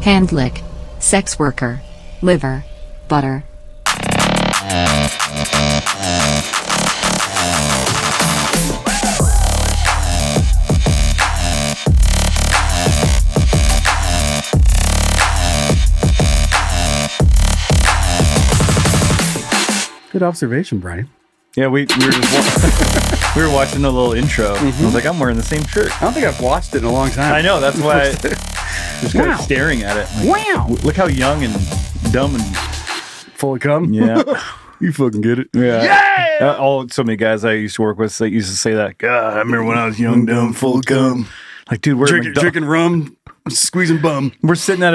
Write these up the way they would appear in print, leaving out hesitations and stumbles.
hand lick, sex worker, liver, butter. Good observation, Brian. Yeah, we were just we were watching the little intro. I was like, I'm wearing the same shirt. I don't think I've watched it in a long time. I know, that's why I just kind of staring at it. Like, Wow. Look how young and dumb and Full of cum? yeah. You fucking get it. Yeah. So many guys I used to work with used to say that. God, I remember when I was young, dumb, full of cum. Like, dude, we're drinking rum, squeezing bum. We're sitting at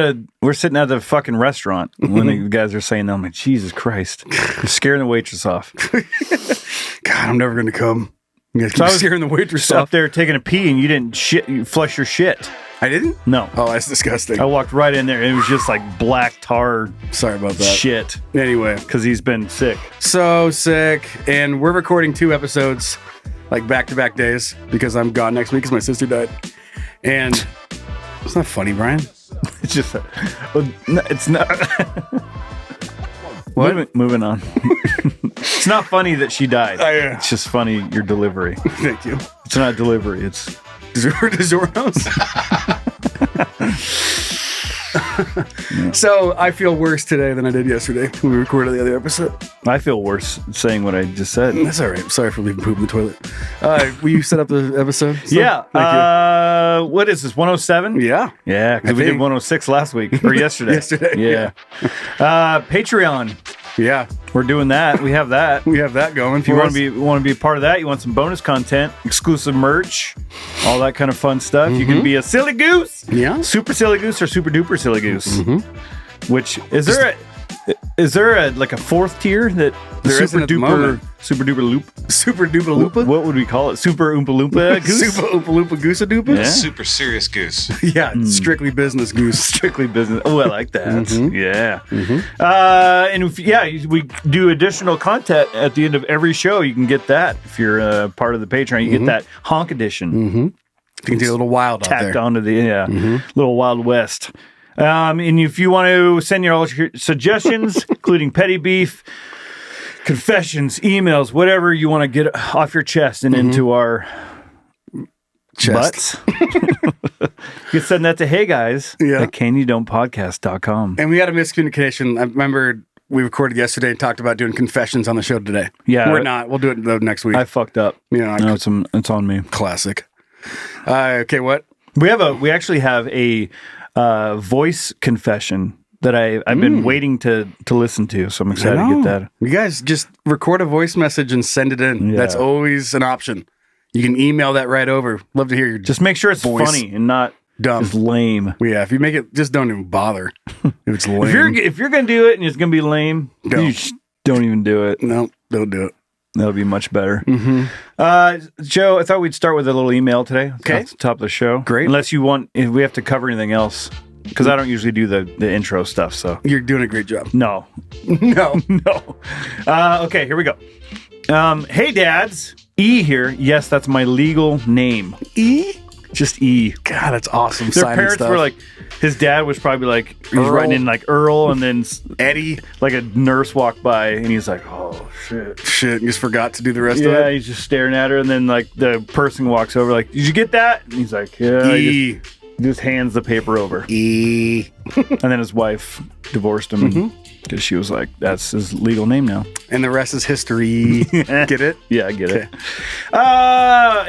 a fucking restaurant when the guys are saying that. I'm like, Jesus Christ, you're scaring the waitress off. God, I'm never gonna come. You So I was scaring the waitress Just up off. there taking a pee and you didn't you flush your shit. I didn't? No. Oh, that's disgusting. I walked right in there and it was just like black tar Sorry about that. shit Anyway, because he's been sick. so sick, and we're recording 2 episodes, like back-to-back days, because I'm gone next week because my sister died. And it's not funny, Brian. It's just, it's not. What? Moving on. It's not funny that she died. Yeah. It's just funny your delivery. Thank you. It's not delivery. It's DiGiorno's. So I feel worse today than I did yesterday when we recorded the other episode. I feel worse saying what I just said. That's all right. Sorry for leaving poop in the toilet. Will you set up the episode? Yeah. Thank What is this? 107? you. Yeah. Yeah, because I we did think. 106 last week or yesterday. Yesterday, Yeah. Patreon. Yeah. We're doing that. We have that. We have that going. If you want to be a part of that, you want some bonus content, exclusive merch, all that kind of fun stuff. You can be a silly goose. Yeah. Super silly goose or super duper silly goose. Which is there a like a fourth tier that There isn't at the moment. super duper loop? Super duper loopa? What would we call it? Super oompa loompa goose? Super oompa loopa goose a doopa? Yeah. Super serious goose. Yeah, strictly business goose. Strictly business. Oh, I like that. Yeah. And we do additional content at the end of every show. You can get that if you're part of the Patreon. You get that honk edition You can do a little wild out tacked there. onto the little Wild West. And if you want to send your suggestions, including petty beef, confessions, emails, whatever you want to get off your chest and into our Chest. butts, you can send that to heyguys at canyoudon'tpodcast.com. And we had a miscommunication. I remember we recorded yesterday and talked about doing confessions on the show today. Yeah. We're not. We'll do it though next week. I fucked up. Yeah, No, it's on me. classic. Okay, what? We actually have a voice confession that I've been waiting to listen to, so I'm excited to get that. You guys just record a voice message and send it in. Yeah. That's always an option. You can email that right over. Love to hear your Just make sure it's voice. funny and not Dumb. just lame. Yeah, if you make it, just don't even bother. If it's lame. If you're gonna do it and it's gonna be lame, Don't. you just don't even do it. No, don't do it. That'll be much better. Joe, I thought we'd start with a little email today. Okay. At the top of the show. Great. Unless you want, if we have to cover anything else, because I don't usually do the intro stuff. So You're doing a great job. no, No. no. Okay, here we go. Hey, dads. E here. Yes, that's my legal name. E? Just E. God, that's awesome. Their signing parents stuff. were like, his dad was probably like, he's Earl. writing in like Earl, and then Eddie. like a nurse walked by, and he's like, oh shit. Shit, just forgot to do the rest Yeah, of it. he's just staring at her, and then like the person walks over, like, did you get that? And he's like, yeah. He E. just hands the paper over, E. and then his wife divorced him because she was like, that's his legal name now. And the rest is history. Get it? Yeah, I get it.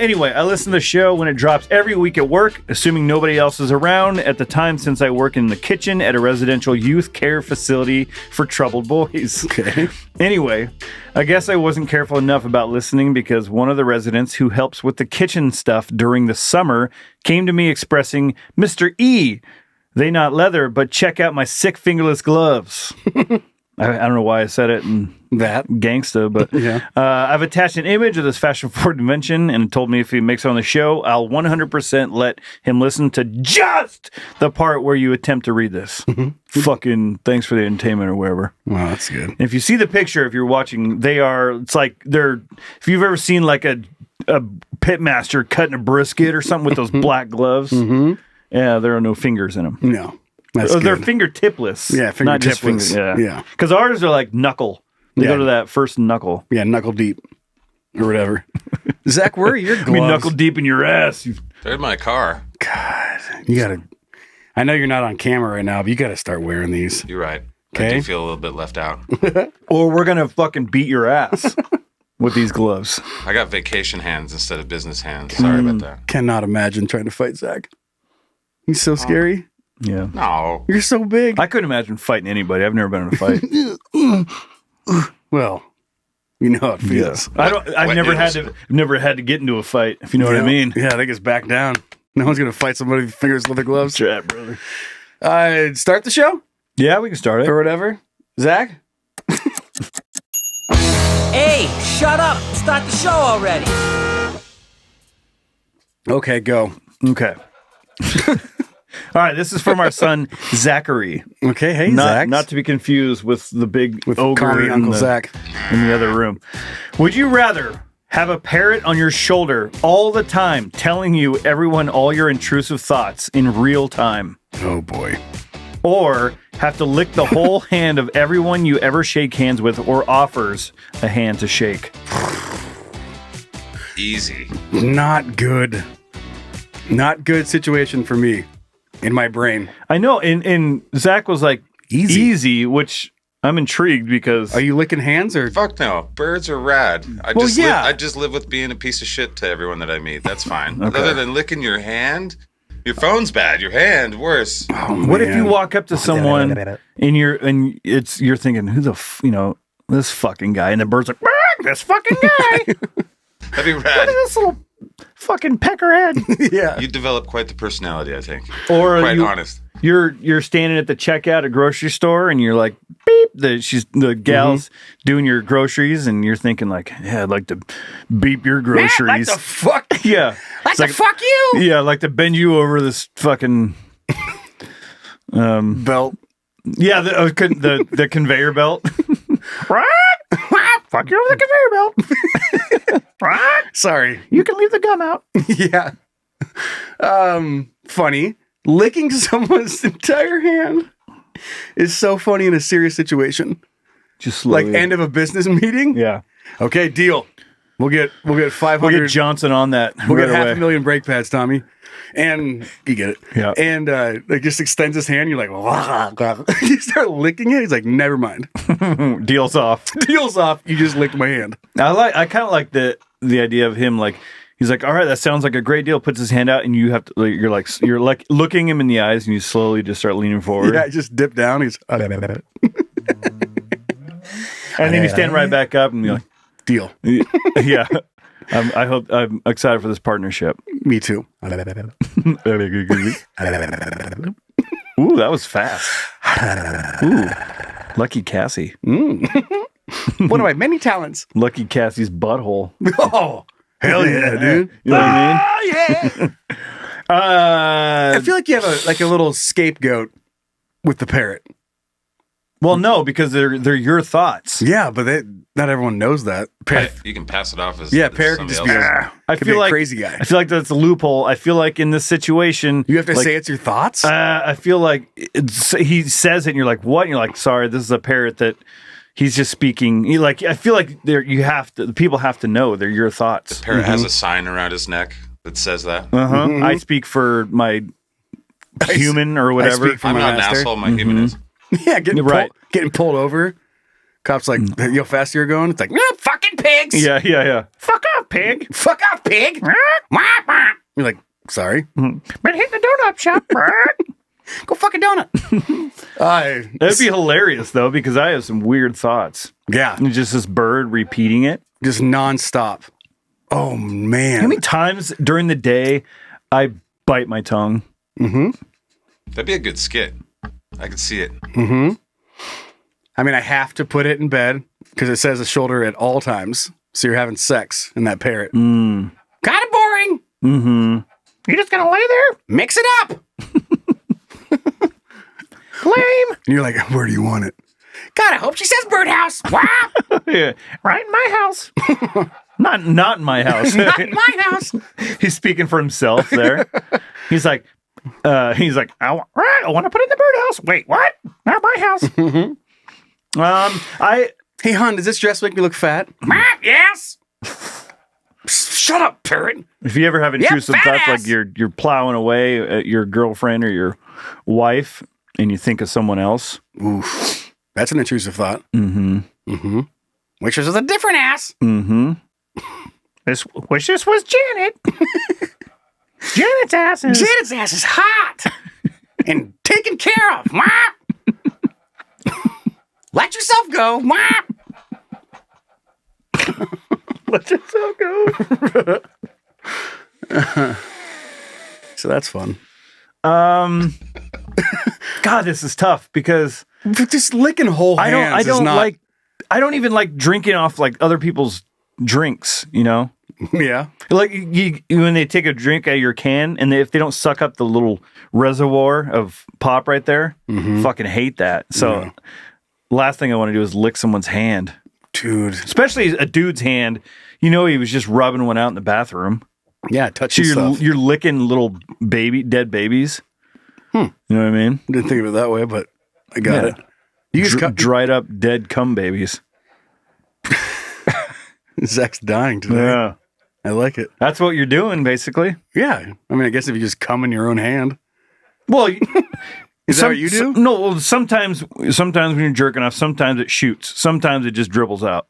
Anyway, I listen to the show when it drops every week at work, assuming nobody else is around at the time, since I work in the kitchen at a residential youth care facility for troubled boys. Okay. Anyway, I guess I wasn't careful enough about listening because one of the residents who helps with the kitchen stuff during the summer came to me expressing, Mr. E, they not leather, but check out my sick fingerless gloves. I don't know why I said it in That. gangsta, but Yeah. I've attached an image of this fashion forward invention and told me if he makes it on the show, I'll 100% let him listen to just the part where you attempt to read this. Fucking thanks for the entertainment or whatever. Wow, that's good. And if you see the picture, if you're watching, it's like they're, if you've ever seen like a pitmaster cutting a brisket or something with those black gloves, yeah, there are no fingers in them. No. That's They're good. fingertipless. Yeah, Not just fingertipless. Yeah. Because ours are like knuckle. They Yeah. go to that first knuckle. Yeah, knuckle deep or whatever. Zach, where are your gloves? I mean, knuckle deep in your ass. They're in my car. God, you gotta. I know you're not on camera right now, but you gotta start wearing these. You're right. I Okay. do feel a little bit left out. Or we're going to fucking beat your ass with these gloves. I got vacation hands instead of business hands. Sorry about that. Cannot imagine trying to fight Zach. He's so scary. Yeah. No. You're so big. I couldn't imagine fighting anybody. I've never been in a fight. Well, you know how it feels. I've never had to get into a fight, if you know what I mean. Yeah, I think it's back down. No one's gonna fight somebody with fingers leather gloves. Chat, brother. Start the show Yeah, we can start it. or whatever. Zach. Hey, shut up. Start the show already. Okay, go. Okay. All right, this is from our son, Zachary. Okay, hey Zach. Not to be confused with the big with ogre call me in Uncle the, Zach. in the other room. Would you rather have a parrot on your shoulder all the time telling you all your intrusive thoughts in real time? Oh boy. Or have to lick the whole hand of everyone you ever shake hands with or offers a hand to shake? Easy. Not good. Not good situation for me in my brain. I know, and Zach was like, easy, which I'm intrigued because... Are you licking hands or? Fuck no. Birds are rad. I just live with being a piece of shit to everyone that I meet. That's fine. Okay. Other than licking your hand, your phone's bad. Your hand, worse. Oh, What if you man. walk up to someone and you're thinking, who the this fucking guy, and the bird's like, this fucking guy. That'd be Look rad. at this little fucking peckerhead. Yeah. You develop quite the personality, I think. Or Quite honest. You're standing at the checkout at a grocery store and you're like, beep. The gal's doing your groceries and you're thinking like, yeah, I'd like to beep your groceries. Like the fuck? Yeah. Like the fuck you? Yeah, I'd like to bend you over this fucking Belt. yeah, the conveyor belt. Fuck you over the conveyor belt. Right? Sorry. You can leave the gum out. Yeah. Funny. Licking someone's entire hand is so funny in a serious situation. Just Like slowly. end of a business meeting. Yeah. Okay, deal. We'll get 500. We'll get Johnson on that. We'll right get away. 500,000 brake pads, Tommy. And you get it. Yeah. And like just extends his hand. You're like, you start licking it. He's like, never mind. Deals off. Deals off. You just licked my hand. I kind of like the idea of him like he's like, all right, that sounds like a great deal. Puts his hand out and you have to you're like looking him in the eyes and you slowly just start leaning forward. Yeah, just dip down. He's And then you stand right back up and you're like, deal. yeah. I'm excited for this partnership. Me too. Ooh, that was fast. Ooh, lucky Cassie. One of my many talents. Lucky Cassie's butthole. Oh, hell yeah, dude. You know what I mean? Oh, yeah. I feel like you have a little scapegoat with the parrot. Well, no, because they're your thoughts. Yeah, but not everyone knows that. Parrot. You can pass it off as Yeah, parrot can somebody just be else. I could feel be a like crazy guy. I feel like that's a loophole. I feel like in this situation, You have to like, say it's your thoughts? I feel like he says it, and you're like, "What?" And you're like, "Sorry, this is a parrot that he's just speaking." I feel like the people have to know they're your thoughts. Parrot has a sign around his neck that says that. I speak for my human or whatever. speak for I'm my not master. an asshole. My human is. Yeah, getting Right. getting pulled over. Cops like, you know how fast you're going? It's like, fucking pigs. Yeah. Fuck off, pig. Fuck off, pig. You're like, sorry. Been hitting the donut shop. Go fuck a donut. That'd be hilarious though, because I have some weird thoughts. Yeah, And just this bird repeating it. just nonstop. Oh, man. How many times during the day I bite my tongue? That'd be a good skit. I could see it. I mean, I have to put it in bed because it says a shoulder at all times. So you're having sex in that parrot. Kind of boring. You're just gonna lay there? Mix it up. Lame. And you're like, where do you want it? God, I hope she says birdhouse. Wow. Yeah. Right in my house. Not in my house. Not in my house. He's speaking for himself there. He's like, He's like, I want to put it in the birdhouse. Wait, what? Not my house. Hey, hon, does this dress make me look fat? Yes. Shut up, parrot. If you ever have intrusive thoughts, like you're plowing away at your girlfriend or your wife, and you think of someone else. Oof, that's an intrusive thought. Mm-hmm. Wish this was a different ass. Mm-hmm. Wish this was Janet. Janet's ass is hot and taken care of. Let yourself go. Let yourself go. So that's fun. God, this is tough because just licking whole hands. I don't even like drinking off like other people's drinks, you know? Yeah. Like when they take a drink out of your can and if they don't suck up the little reservoir of pop right there, fucking hate that. So last thing I want to do is lick someone's hand. Dude. Especially a dude's hand. You know, he was just rubbing one out in the bathroom. Yeah, touching stuff. You're licking little dead babies. You know what I mean? Didn't think of it that way, but I got it. You just dried up dead cum babies. Zach's dying today. Yeah. I like it. That's what you're doing, basically. Yeah. I mean, I guess if you just cum in your own hand. Well, is that what you do? No, well, sometimes when you're jerking off, sometimes it shoots. Sometimes it just dribbles out.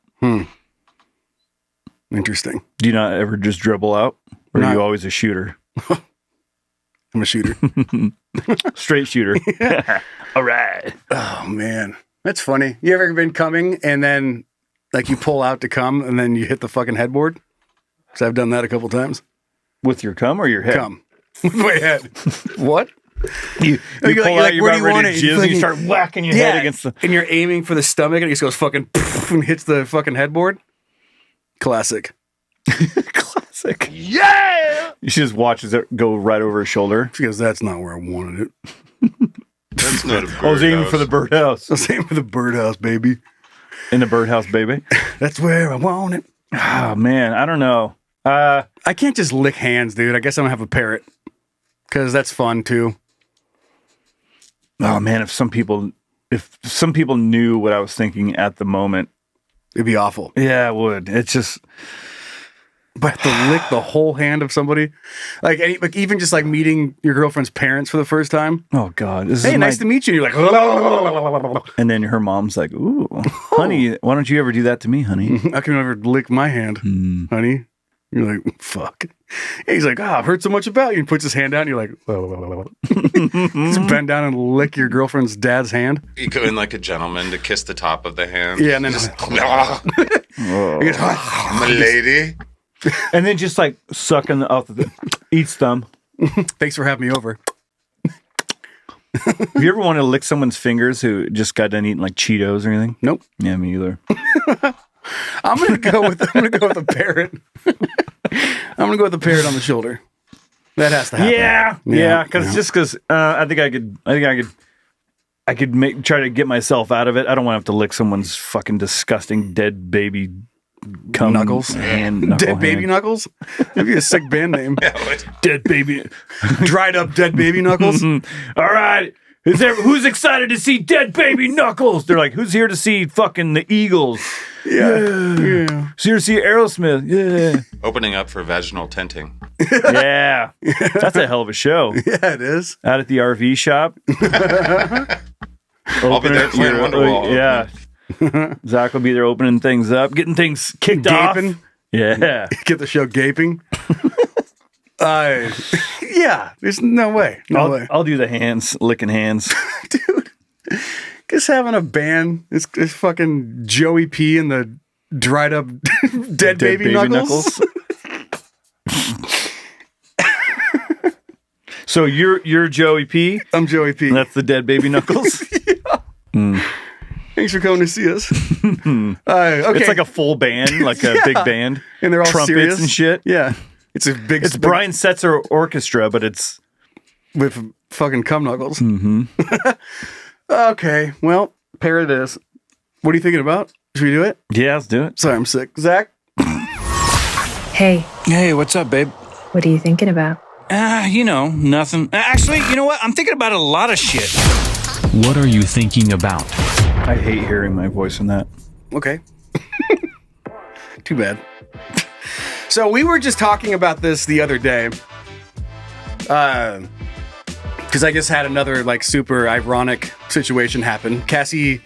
Interesting. Do you not ever just dribble out? Or are you always a shooter? I'm a shooter. Straight shooter. All right. Oh, man. That's funny. You ever been cumming and then like you pull out to cum and then you hit the fucking headboard? Because I've done that a couple times. With your cum or your head? Cum. With my head. What? You pull out, you're about ready to jizz, and you start whacking your head against the... And you're aiming for the stomach and it just goes fucking and hits the fucking headboard. Classic. Classic. Yeah! You should just watch it go right over his shoulder. Because that's not where I wanted it. That's not a birdhouse. I was aiming for the birdhouse. I was aiming for the birdhouse, baby. In the birdhouse, baby? That's where I want it. Oh, man. I don't know. I can't just lick hands, dude. I guess I'm going to have a parrot. Because that's fun, too. Oh, man. If some people knew what I was thinking at the moment. It'd be awful. Yeah, it would. It's just... But to lick the whole hand of somebody, like even just like meeting your girlfriend's parents for the first time. Oh God! Hey, nice to meet you. And you're like, and then her mom's like, "Ooh, honey, why don't you ever do that to me, honey? How can you ever lick my hand, honey?" You're like, "Fuck." And he's like, I've heard so much about you. And puts his hand out, and you're like, just bend down and lick your girlfriend's dad's hand. You go in like a gentleman to kiss the top of the hand. Yeah, and then just, my lady. And then just like sucking off the eats thumb. Thanks for having me over. Have you ever wanted to lick someone's fingers who just got done eating like Cheetos or anything? Nope. Yeah, me either. I'm gonna go with a parrot. I'm gonna go with a parrot on the shoulder. That has to happen. Yeah. Because I think I could try to get myself out of it. I don't want to have to lick someone's fucking disgusting dead baby cum knuckles. Dead baby knuckles. That'd be a sick band name. Dead baby, dried up dead baby knuckles. All right. Who's excited to see dead baby knuckles? They're like, who's here to see fucking the Eagles? Yeah. Who's here to see Aerosmith? Yeah. Opening up for vaginal tenting. Yeah. That's a hell of a show. Yeah, it is. Out at the RV shop. I'll be there playing Wonderwall. Yeah. Zach will be there opening things up, getting things kicked gaping. Off. Yeah. Get the show gaping. Yeah, there's no way. I'll do the hands, licking hands. Dude, just having a band, it's fucking Joey P and the dried up dead baby knuckles. So you're Joey P? I'm Joey P. And that's the dead baby knuckles? Yeah. Thanks for coming to see us. Okay. It's like a full band, like a big band. And they're all trumpets serious and shit. Yeah. It's a big... It's Brian Setzer Orchestra, but it's... with fucking cum knuckles. Mm-hmm. Okay. Well, parrot it is. What are you thinking about? Should we do it? Yeah, let's do it. Sorry, I'm sick. Zach? Hey, Hey, what's up, babe? what are you thinking about? Nothing. Actually, you know what? I'm thinking about a lot of shit. What are you thinking about? I hate hearing my voice in that. Okay. Too bad. So we were just talking about this the other day. Because I just had another like super ironic situation happen. Cassie,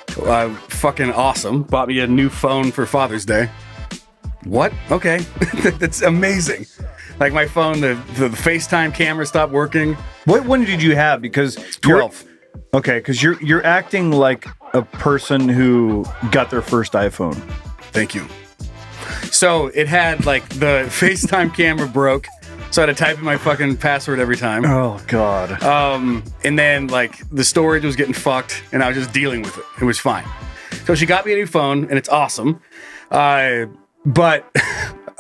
fucking awesome, bought me a new phone for Father's Day. What? Okay. That's amazing. Like my phone, the FaceTime camera stopped working. What one did you have? Because 12. Okay, because you're acting like a person who got their first iPhone. Thank you. So it had like the FaceTime camera broke, so I had to type in my fucking password every time. Oh God. And then like the storage was getting fucked, and I was just dealing with it. It was fine. So she got me a new phone, and it's awesome. But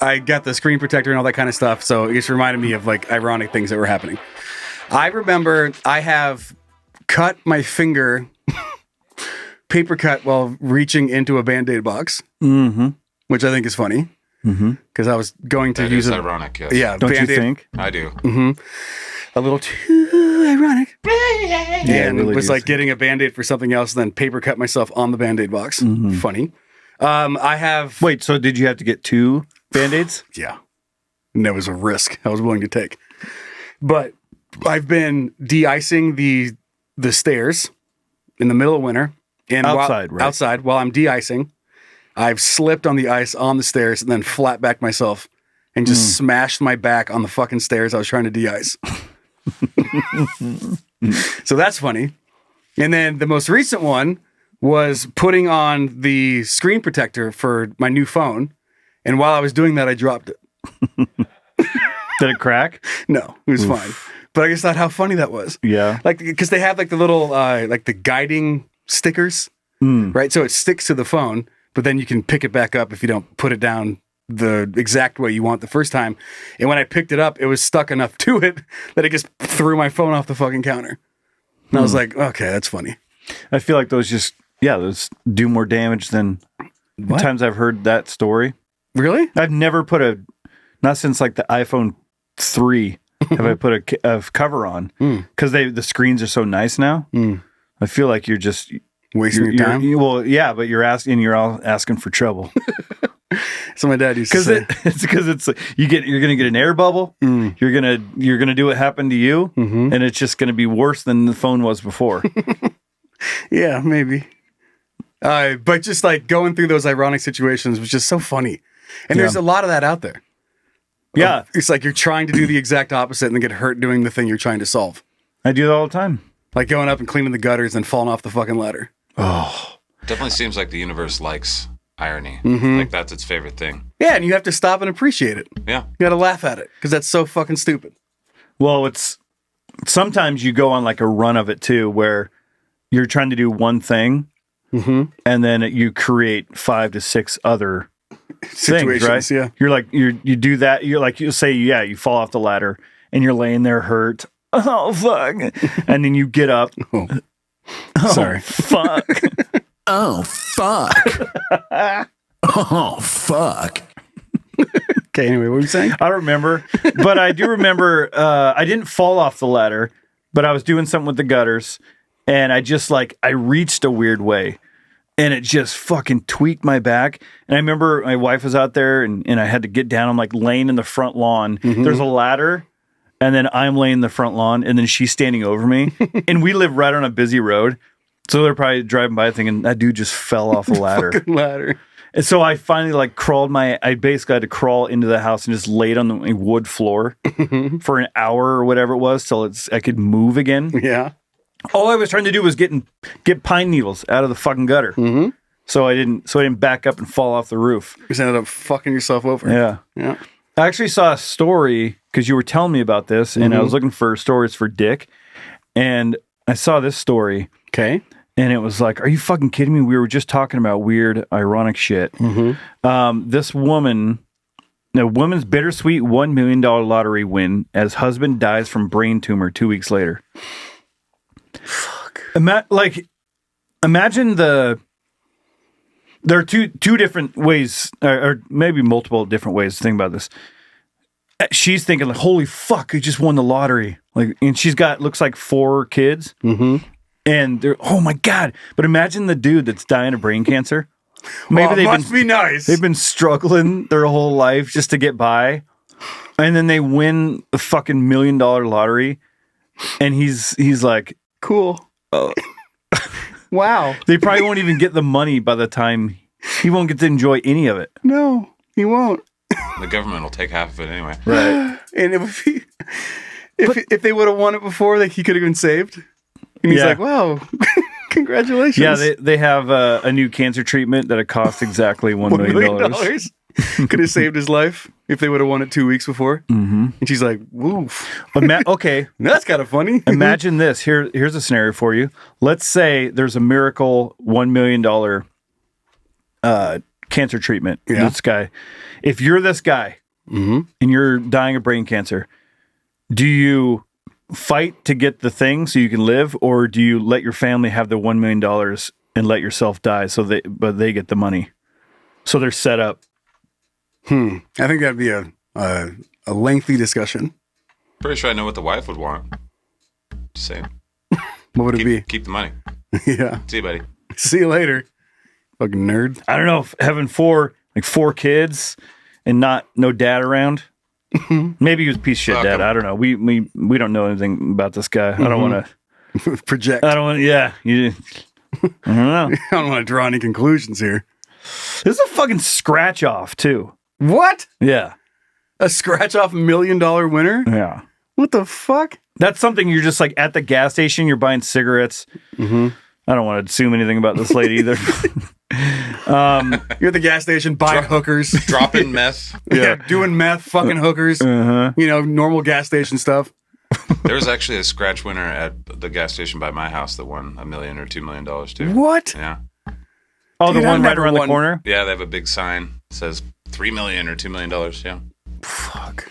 I got the screen protector and all that kind of stuff, so it just reminded me of like ironic things that were happening. I remember I have cut my finger, paper cut, while reaching into a Band-Aid box, which I think is funny, because I was going to use it. Ironic, yes. Yeah, don't Band-Aid. you think? I do. A little too ironic. Yeah, And really was do like getting a Band-Aid for something else, then paper cut myself on the Band-Aid box. Funny. I have... Wait, so did you have to get 2 Band-Aids? Yeah. And that was a risk I was willing to take. But I've been de-icing the stairs in the middle of winter. And outside, while I'm de-icing, I've slipped on the ice on the stairs and then flat backed myself and just smashed my back on the fucking stairs I was trying to de-ice. So that's funny. And then the most recent one was putting on the screen protector for my new phone. And while I was doing that, I dropped it. Did it crack? No, it was fine. But I just thought how funny that was. Yeah. Like, because they have like the little, like the guiding stickers, right? So it sticks to the phone, but then you can pick it back up if you don't put it down the exact way you want the first time. And when I picked it up, it was stuck enough to it that it just threw my phone off the fucking counter. And I was like, okay, that's funny. I feel like those do more damage than the times I've heard that story. Really? I've never put not since like the iPhone 3 have I put a cover on, because the screens are so nice now. I feel like you're just wasting your time. Well, yeah, but you're all asking for trouble. So my dad used to say, because you're gonna get an air bubble. You're gonna do what happened to you, and it's just gonna be worse than the phone was before. Yeah, maybe. But just like going through those ironic situations was just so funny, and there's a lot of that out there. Yeah, it's like you're trying to do the exact opposite and then get hurt doing the thing you're trying to solve. I do that all the time. Like going up and cleaning the gutters and falling off the fucking ladder. Oh, definitely seems like the universe likes irony. Like that's its favorite thing. Yeah, and you have to stop and appreciate it. Yeah, you got to laugh at it because that's so fucking stupid. Well, it's sometimes you go on like a run of it too, where you're trying to do one thing, and then you create 5 to 6 other situations, things, right? Yeah, you're like you do that. You're like you say, you fall off the ladder and you're laying there hurt. Oh fuck! And then you get up. Sorry. Fuck. Oh, fuck. Oh, fuck. Okay, anyway, what were you saying? I don't remember, but I do remember I didn't fall off the ladder, but I was doing something with the gutters, and I reached a weird way, and it just fucking tweaked my back. And I remember my wife was out there, and I had to get down. I'm like laying in the front lawn. There's a ladder, and then I'm laying in the front lawn, and then she's standing over me. And we live right on a busy road. So they're probably driving by thinking that dude just fell off the ladder. Fucking ladder. And so I finally I basically had to crawl into the house and just laid on the wood floor for an hour or whatever it was till I could move again. Yeah. All I was trying to do was get pine needles out of the fucking gutter. So I didn't back up and fall off the roof. You just ended up fucking yourself over. Yeah. Yeah. I actually saw a story because you were telling me about this, and I was looking for stories for Dick, and I saw this story. Okay. And it was like, are you fucking kidding me? We were just talking about weird, ironic shit. This woman's bittersweet $1 million lottery win as husband dies from brain tumor 2 weeks later. Fuck. Imagine there are two different ways, or maybe multiple different ways to think about this. she's thinking like, holy fuck, I just won the lottery. Like, and she's got, looks like 4 kids. Mm-hmm. And they're, oh my God. But imagine the dude that's dying of brain cancer. Maybe must be nice. They've been struggling their whole life just to get by. And then they win the fucking $1 million lottery. And he's like, cool. Wow. They probably won't even get the money by the time he won't get to enjoy any of it. No, he won't. The government will take half of it anyway. Right. And if they would have won it before, he could have been saved. And he's like, wow, congratulations. Yeah, they have a new cancer treatment that it costs exactly $1 million. Could have saved his life if they would have won it 2 weeks before. Mm-hmm. And she's like, woof. Okay. That's kind of funny. Imagine this. Here's a scenario for you. Let's say there's a miracle $1 million cancer treatment. Yeah. This guy. If you're this guy and you're dying of brain cancer, do you fight to get the thing so you can live, or do you let your family have the $1 million and let yourself die but they get the money? So they're set up. I think that'd be a lengthy discussion. Pretty sure I know what the wife would want. Just saying. What would it be? Keep the money. Yeah. See you, buddy. See you later. Fucking nerd. I don't know if having 4 kids and no dad around. Maybe he was a piece of shit dad. I don't know. We don't know anything about this guy. I don't want to project. I don't want. Yeah, I don't know. I don't want to draw any conclusions here. This is a fucking scratch off too. What? Yeah, a scratch off $1 million winner. Yeah. What the fuck? That's something you're just like at the gas station. You're buying cigarettes. Mm-hmm. I don't want to assume anything about this lady either. You're at the gas station buying hookers, dropping meth. Yeah, doing meth, fucking hookers. Normal gas station stuff. There was actually a scratch winner at the gas station by my house that won $1 million or $2 million too. What? Yeah. Oh, the one right around the corner. Yeah, they have a big sign that says $3 million or $2 million. Yeah. Fuck.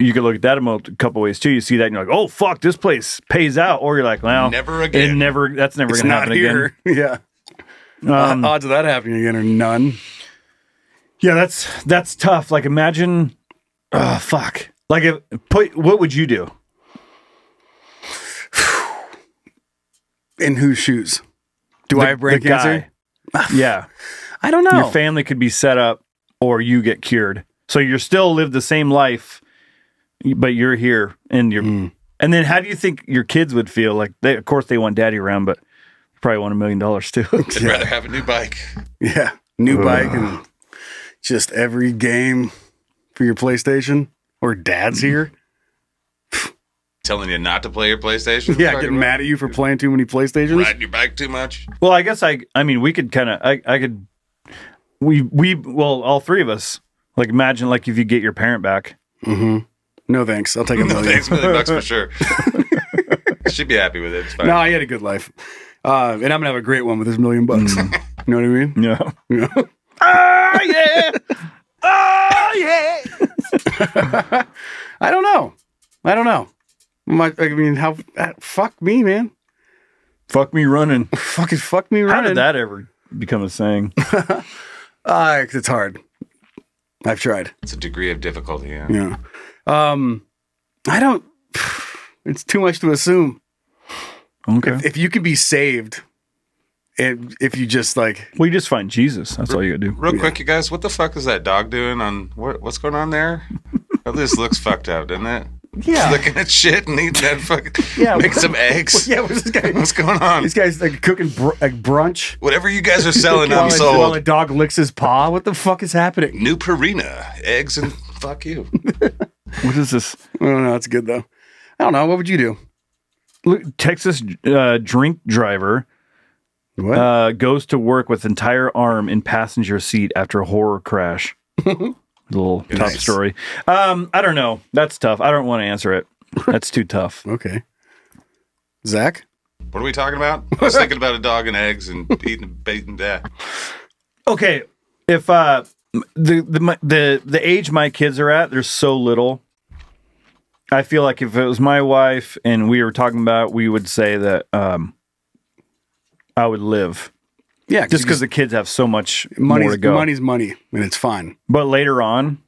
You could look at that a couple ways too. You see that and you're like, oh fuck, this place pays out, or you're like, well, never again. That's never going to happen here. Again. Yeah. Odds of that happening again are none. Yeah, that's tough. Like imagine, fuck. Like what would you do? In whose shoes? Do I have brain cancer? Yeah. I don't know. Your family could be set up or you get cured. So you're still live the same life, but you're here and you're, and then how do you think your kids would feel? Like of course they want daddy around, but probably want $1 million too. They'd rather have a new bike. Yeah. New bike and just every game for your PlayStation, or dad's here. Telling you not to play your PlayStation? Yeah, getting mad at you for playing too many PlayStations. Riding your bike too much? Well, I guess I mean, we could kind of, well, all 3 of us, like imagine like if you get your parent back. Mm-hmm. No thanks. I'll take $1 million. No thanks, $1 million for sure. She'd be happy with it. It's fine. No, I had a good life. And I'm going to have a great one with this $1 million. You know what I mean? Yeah. Yeah. Oh, yeah. Oh, yeah. I don't know. I mean, how? Fuck me, man. Fuck me running. Fuck me running. How did that ever become a saying? It's hard. I've tried. It's a degree of difficulty. Yeah. I don't. It's too much to assume. Okay. If you can be saved, and if you just like, well, you just find Jesus. That's all you gotta do. Real quick, you guys. What the fuck is that dog doing? What's going on there? This looks fucked up, doesn't it? Yeah. Looking at shit and eating that fucking. Yeah. Make some eggs. Yeah. What's this guy? What's going on? This guy's like cooking brunch. Whatever you guys are selling, I'm sold. While a dog licks his paw. What the fuck is happening? New Purina eggs and fuck you. What is this? I don't know. It's good though. I don't know. What would you do? Look, Texas drink driver goes to work with entire arm in passenger seat after a horror crash. Little top story. I don't know. That's tough. I don't want to answer it. That's too tough. Okay. Zach? What are we talking about? I was thinking about a dog and eggs and eating that. Okay. If the age my kids are at, they're so little. I feel like if it was my wife and we were talking about it, we would say that I would live. Yeah. Just because the kids have so much more to go. Money's money, and it's fine. But later on,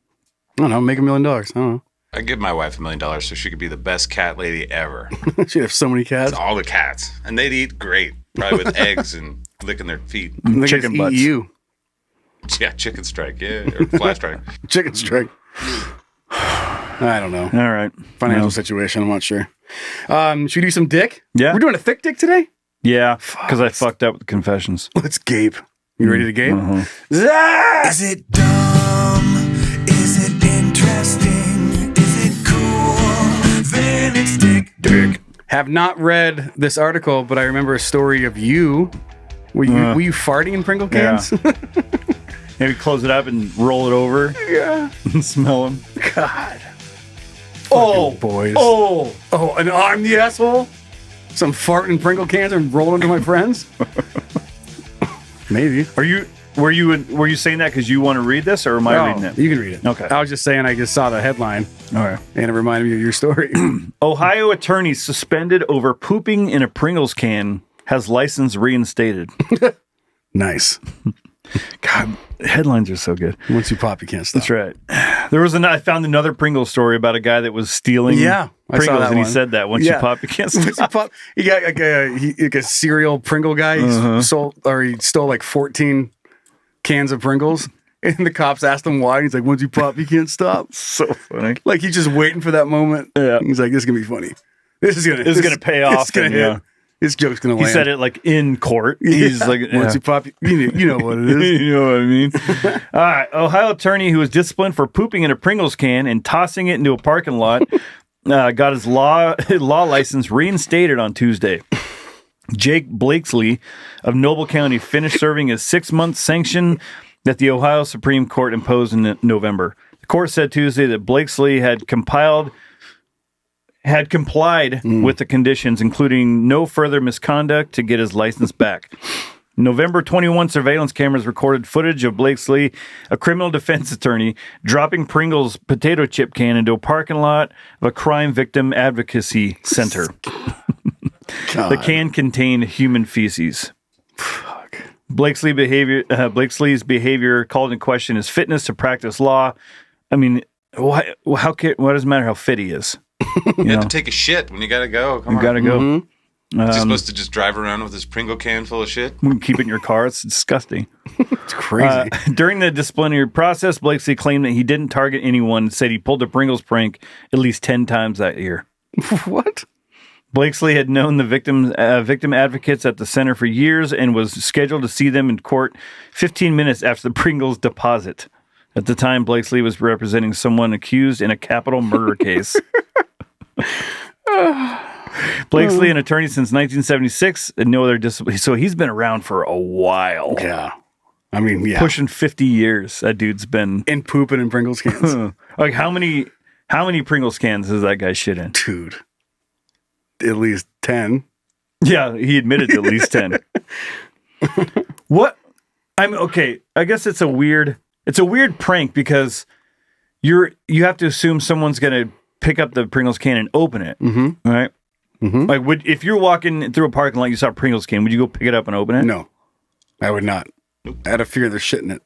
don't know, make $1 million. I don't know. I'd give my wife $1 million so she could be the best cat lady ever. She'd have so many cats. It's all the cats. And they'd eat great. Probably with eggs and licking their feet. Chicken butts. You. Yeah, chicken strike. Yeah, or fly strike. Chicken strike. I don't know. All right. Financial situation, I'm not sure. Should we do some dick? Yeah. We're doing a thick dick today? Yeah, because I fucked up with the confessions. Let's gape. You ready to gape? Is it dumb? Is it interesting? Is it cool? Then it's dick. Have not read this article, but I remember a story of you. Were you farting in Pringle cans? Yeah. Maybe close it up and roll it over. Yeah. And smell them. God. Oh, boys. Oh, and I'm the asshole? Some farting in Pringle cans and rolling to my friends? Maybe. Were you saying that because you want to read this, or am I reading it? You can read it. Okay. I was just saying I just saw the headline. All right. And it reminded me of your story. Ohio attorney suspended over pooping in a Pringles can has license reinstated. Nice. God, headlines are so good. Once you pop, you can't stop. That's right. I found another Pringles story about a guy that was stealing Pringles, and he said that once you pop, you can't stop. Once you pop, he got like a serial Pringle guy. He stole like 14 cans of Pringles. And the cops asked him why. He's like, once you pop, you can't stop. So funny. Like he's just waiting for that moment. Yeah. He's like, this is going to be funny. This is going to pay off. It's going to hit. His joke's going to land. He said it like in court. He's like, once you pop, you know what it is. You know what I mean? All right. Ohio attorney who was disciplined for pooping in a Pringles can and tossing it into a parking lot got his law license reinstated on Tuesday. Jake Blakesley of Noble County finished serving his 6-month sanction that the Ohio Supreme Court imposed in November. The court said Tuesday that Blakesley had complied with the conditions, including no further misconduct, to get his license back. November 21 surveillance cameras recorded footage of Blakesley, a criminal defense attorney, dropping Pringles potato chip can into a parking lot of a crime victim advocacy center. The can contained human feces. Fuck. Blakesley's behavior called in question his fitness to practice law. I mean, what does it matter how fit he is? You have to take a shit when you gotta go. Come on. You gotta go. Mm-hmm. Is he supposed to just drive around with his Pringle can full of shit? Keep it in your car. It's disgusting. It's crazy. During the disciplinary process, Blakesley claimed that he didn't target anyone and said he pulled a Pringles prank at least 10 times that year. What? Blakesley had known the victim advocates at the center for years and was scheduled to see them in court 15 minutes after the Pringles deposit. At the time, Blakesley was representing someone accused in a capital murder case. Blakesley, an attorney since 1976, and no other discipline. So he's been around for a while. Yeah. I mean, yeah. Pushing 50 years, that dude's been. And pooping in Pringles cans. Like, how many Pringles cans has that guy shit in? Dude. At least 10. Yeah, he admitted to at least 10. What? Okay, I guess it's a weird prank because you have to assume someone's going to pick up the Pringles can and open it. Mm-hmm. Right? Mm-hmm. Like, if you're walking through a parking lot, you saw a Pringles can, would you go pick it up and open it? No, I would not. I had a fear they're shitting it.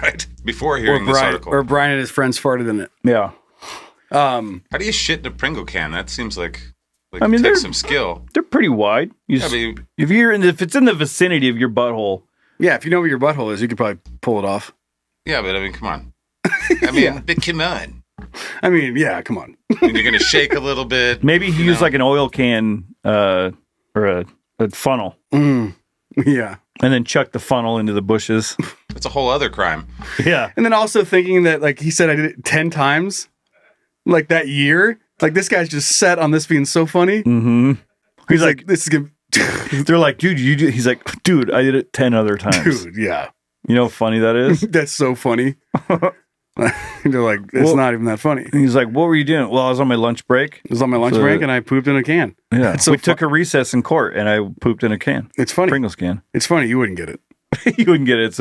Right. Before hearing this article. Or Brian and his friends farted in it. Yeah. How do you shit in a Pringle can? That seems like I mean, it takes some skill. They're pretty wide. If it's in the vicinity of your butthole. Yeah, if you know where your butthole is, you could probably pull it off. Yeah, but I mean, come on. Come on. I mean, yeah, come on. And you're going to shake a little bit. Maybe he used like an oil can or a funnel. Yeah. And then chuck the funnel into the bushes. That's a whole other crime. Yeah. And then also thinking that, like he said, I did it 10 times, like that year. Like, this guy's just set on this being so funny. Mm-hmm. He's like, this is going to... They're like, dude, he's like, dude, I did it 10 other times. Dude, yeah. You know how funny that is? That's so funny. They're like, it's not even that funny. And he's like, what were you doing? Well, I was on my lunch break. I was on my lunch break and I pooped in a can. Yeah. So we took a recess in court and I pooped in a can. It's funny. Pringles can. It's funny. You wouldn't get it. You wouldn't get it.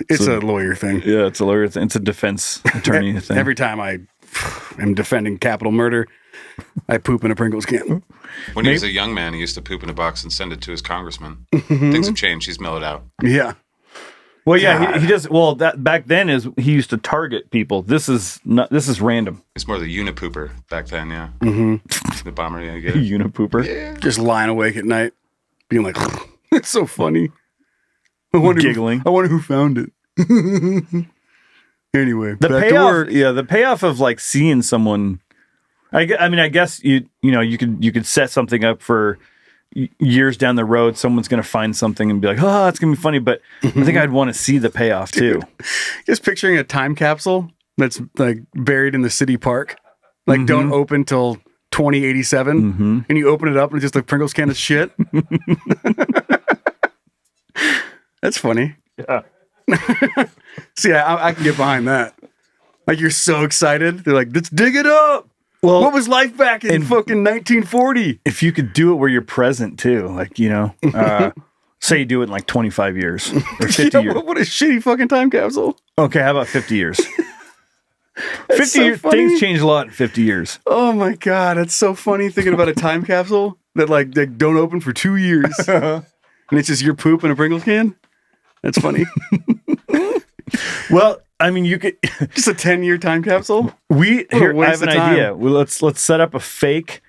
It's a lawyer thing. Yeah, it's a lawyer thing. It's a defense attorney thing. Every time I am defending capital murder, I poop in a Pringles can. When he was a young man, he used to poop in a box and send it to his congressman. Things have changed. He's mellowed out. Yeah. Well, yeah, he does. Well, that back then is he used to target people. This is random. It's more the unipooper back then, yeah. Mm-hmm. The bomber, yeah, you get it. Unipooper. Yeah. Just lying awake at night, being like, it's so funny. I wonder Giggling. I wonder who found it. Anyway, The back to payoff, work. the payoff of like seeing someone. I mean, I guess you could set something up for years down the road. Someone's going to find something and be like, "Oh, it's going to be funny." But I think I'd want to see the payoff too. Just picturing a time capsule that's like buried in the city park, like don't open till 2087, and you open it up and it's just a Pringles can of shit. That's funny. Yeah. See, I can get behind that. Like you're so excited. They're like, let's dig it up. Well, what was life back in fucking 1940? If you could do it where you're present too, like say you do it in like 25 years or 50 years. What a shitty fucking time capsule. Okay, how about 50 years? 50 so years, funny. things change a lot in 50 years. Oh my god, it's so funny thinking about a time capsule that like they don't open for 2 years, and it's just your poop in a Pringles can. That's funny. Well, I mean, you could Just a 10-year time capsule. I have waste an of time. idea. Well, let's set up a fake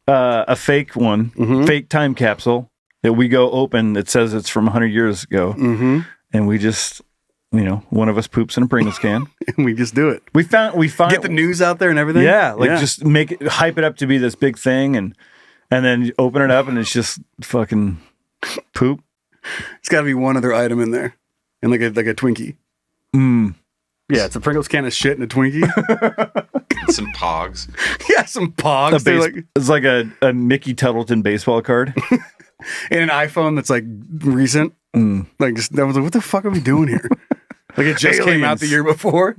one, fake time capsule that we go open that says it's from 100 years ago, and we just, one of us poops in a Pringles can. And we just do it. We found Get the news out there and everything. Yeah, just hype it up to be this big thing, and then you open it up and it's just fucking poop. It's got to be one other item in there, and like a Twinkie. Yeah, it's a Pringles can of shit and a Twinkie. And some pogs. Yeah, some pogs. It's like a Mickey Tuttleton baseball card. And an iPhone that's like recent. Like just I was like, what the fuck are we doing here? Like it just came out the year before.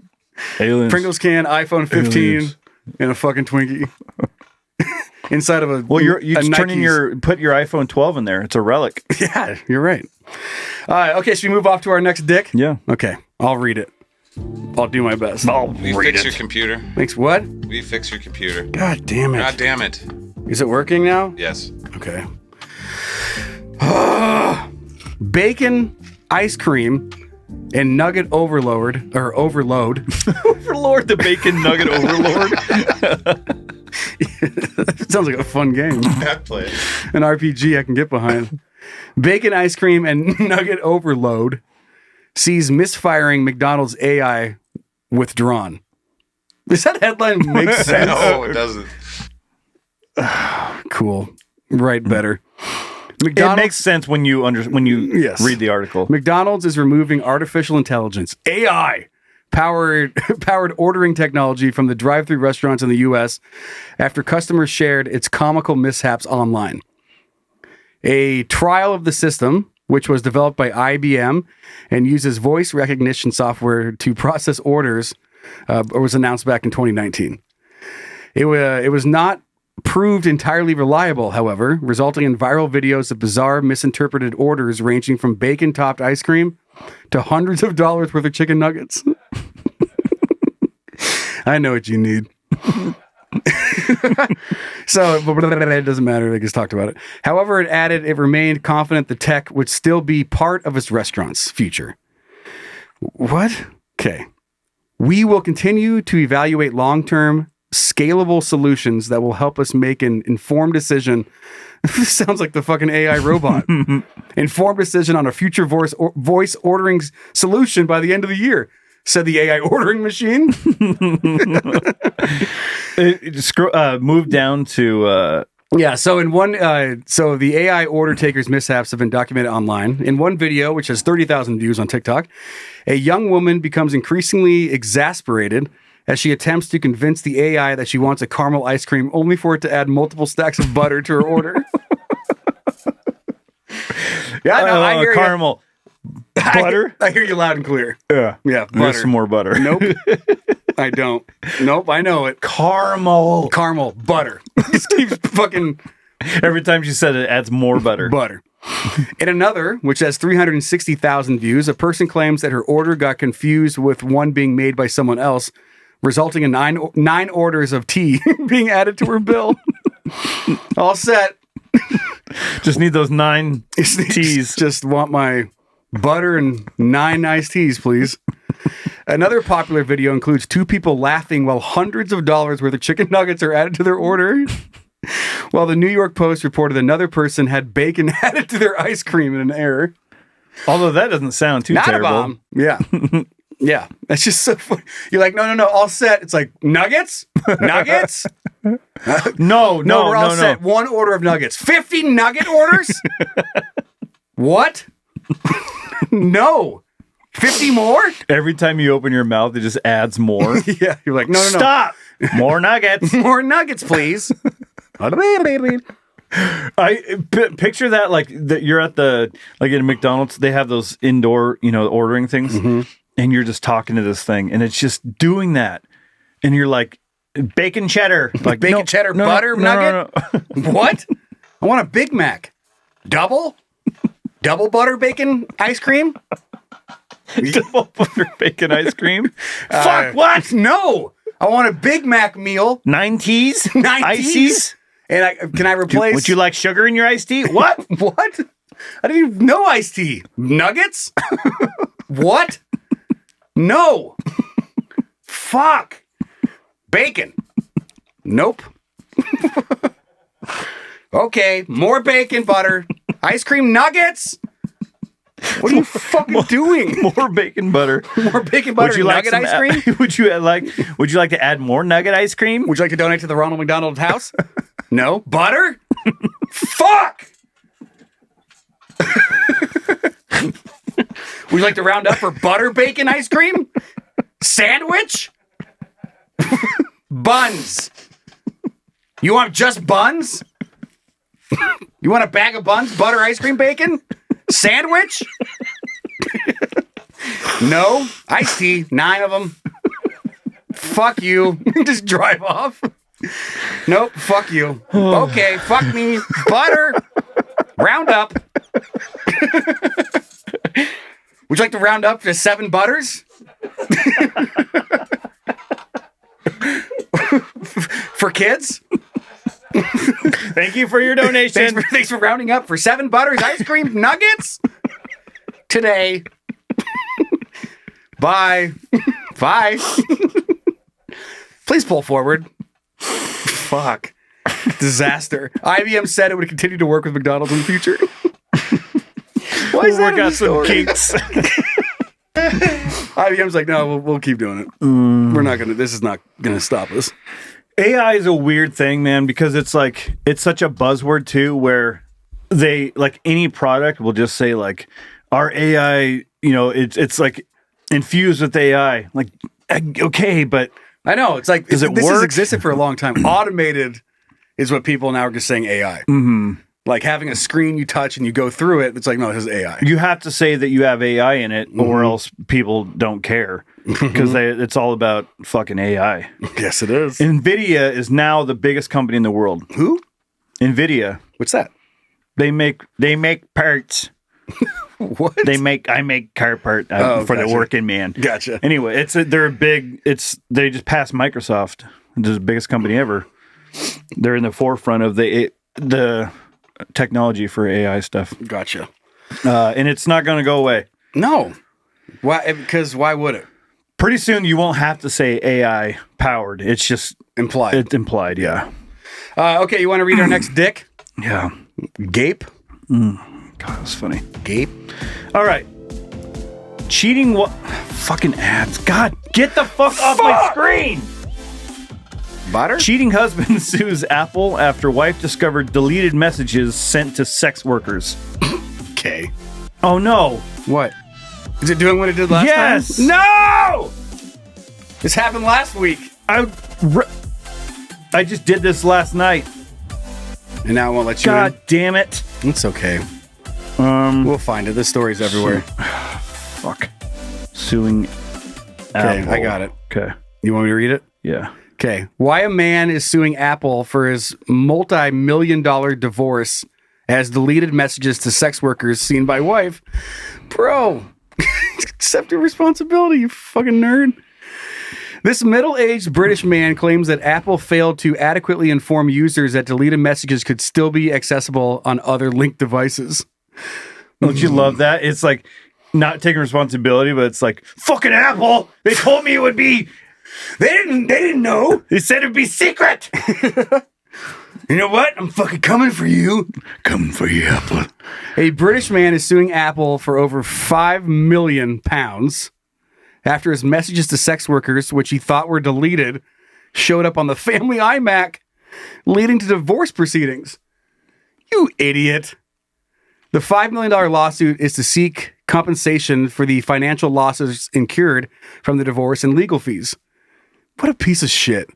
Aliens. Pringles can, iPhone 15, Aliens. and a fucking Twinkie. Inside of a Well, you a just turn in Nike's. put your iPhone 12 in there. It's a relic. Yeah, you're right. Okay, should we move off to our next dick? Yeah. Okay, I'll read it. I'll do my best. Will you fix your computer? Thanks. What? Will you fix your computer? God damn it. God damn it. Is it working now? Yes. Okay. Bacon, ice cream, and nugget overload. Overlord, the bacon nugget overlord. Sounds like a fun game. That play. An RPG I can get behind. Bacon, ice cream, and nugget overload sees misfiring McDonald's AI withdrawn. Does that headline make sense? No, it doesn't. Cool. Right, better. It makes sense when you Yes. read the article. McDonald's is removing artificial intelligence, AI, powered ordering technology from the drive-thru restaurants in the U.S. after customers shared its comical mishaps online. A trial of the system, which was developed by IBM and uses voice recognition software to process orders, was announced back in 2019. It was not proved entirely reliable, however, resulting in viral videos of bizarre, misinterpreted orders ranging from bacon-topped ice cream to hundreds of dollars worth of chicken nuggets. I know what you need. So, it doesn't matter. I just talked about it. However, it added it remained confident the tech would still be part of its restaurant's future. What? Okay. We will continue to evaluate long-term, scalable solutions that will help us make an informed decision. This sounds like the fucking AI robot. Informed decision on a future voice ordering solution by the end of the year, said the AI ordering machine. Move down to Yeah, so in one, so the AI order takers' mishaps have been documented online. In one video, which has 30,000 views on TikTok, a young woman becomes increasingly exasperated as she attempts to convince the AI that she wants a caramel ice cream, only for it to add multiple stacks of butter to her order. Yeah, no, I hear caramel butter. I hear you loud and clear. Yeah, Yeah, there's butter. some more butter. Nope, I don't. Nope, I know it. Caramel. Caramel butter. Just keeps fucking. Every time she said it, adds more butter. Butter. In another, which has 360,000 views, a person claims that her order got confused with one being made by someone else, resulting in nine orders of tea being added to her bill. All set. Just need those 9 teas. Just want my butter, and 9 iced teas, please. Another popular video includes 2 people laughing while hundreds of dollars worth of chicken nuggets are added to their order. While the New York Post reported another person had bacon added to their ice cream in an error. Although that doesn't sound too Not terrible. a bomb. Yeah. Yeah. That's just so funny. You're like, no, all set. It's like, nuggets? Nuggets? No, we're all set. 1 order of nuggets. 50 nugget orders? What? No. 50 more? Every time you open your mouth, it just adds more. Yeah. You're like, no. Stop. More nuggets. More nuggets, please. Picture that like that you're at the like in McDonald's, they have those indoor, ordering things, and you're just talking to this thing, and it's just doing that, and you're like, bacon cheddar, like bacon cheddar butter nugget. No. What? I want a Big Mac, double butter bacon ice cream. Double butter bacon ice cream. Fuck what? No, I want a Big Mac meal. 9 teas, 9 ices. And can I replace? Would you like sugar in your iced tea? What? What? I didn't even know iced tea. Nuggets? What? No. Fuck. Bacon. Nope. Okay, more bacon, butter, ice cream, nuggets. What are you fucking doing? More bacon butter. More bacon butter. Would you like nugget ice cream? Would you like to add more nugget ice cream? Would you like to donate to the Ronald McDonald House? No. Butter? Fuck! Would you like to round up for butter bacon ice cream? Sandwich? Buns. You want just buns? You want a bag of buns, butter, ice cream, bacon? Sandwich? No. Iced tea, 9 of them. Fuck you. Just drive off. Nope, fuck you. Okay, fuck me. Butter. Round up. Would you like to round up to 7 butters? For kids? Thank you for your donation. Thanks for rounding up for 7 butters, ice cream, nuggets today. Bye. Bye. Please pull forward. Fuck. Disaster. IBM said it would continue to work with McDonald's in the future. Why is that? Work out some kinks. IBM's like, no, we'll keep doing it. We're not gonna. This is not gonna stop us. AI is a weird thing, man, because it's like it's such a buzzword too, where they like any product will just say like our AI, it's like infused with AI. Like, okay, but I know it's like does it this work? has existed for a long time. Automated is what people now are just saying AI. Mm-hmm. Like having a screen you touch and you go through it. It's like, no, this is AI. You have to say that you have AI in it, or else people don't care because it's all about fucking AI. Yes, it is. NVIDIA is now the biggest company in the world. Who? NVIDIA. What's that? They make parts. What? I make car part for the working man. Gotcha. Anyway, they just passed Microsoft, which is the biggest company ever. They're in the forefront of the technology for AI stuff. Gotcha. And it's not going to go away. No. Why? Because why would it? Pretty soon you won't have to say AI powered. It's just implied. It's implied, yeah. Okay, you want to read our next dick? Yeah. Gape? God, that's funny. Gape? All right. Cheating fucking ads. God, get the fuck off my screen. Butter? Cheating husband sues Apple after wife discovered deleted messages sent to sex workers. Okay. Oh no. What? Is it doing what it did last Yes. time? No! This happened last week. I just did this last night. And now I won't let you God in? damn it. It's okay. We'll find it. This story's everywhere. Fuck. Suing Okay, Apple. I got it. Okay. You want me to read it? Yeah. Okay. Why a man is suing Apple for his multi-million-dollar divorce as deleted messages to sex workers seen by wife. Bro, accept your responsibility, you fucking nerd. This middle-aged British man claims that Apple failed to adequately inform users that deleted messages could still be accessible on other linked devices. Don't you love that? It's like not taking responsibility, but it's like, fucking Apple. They told me it would be. They didn't know. They said it'd be secret. You know what? I'm fucking coming for you. Coming for you, Apple. A British man is suing Apple for over £5 million after his messages to sex workers, which he thought were deleted, showed up on the family iMac, leading to divorce proceedings. You idiot. The $5 million lawsuit is to seek compensation for the financial losses incurred from the divorce and legal fees. What a piece of shit.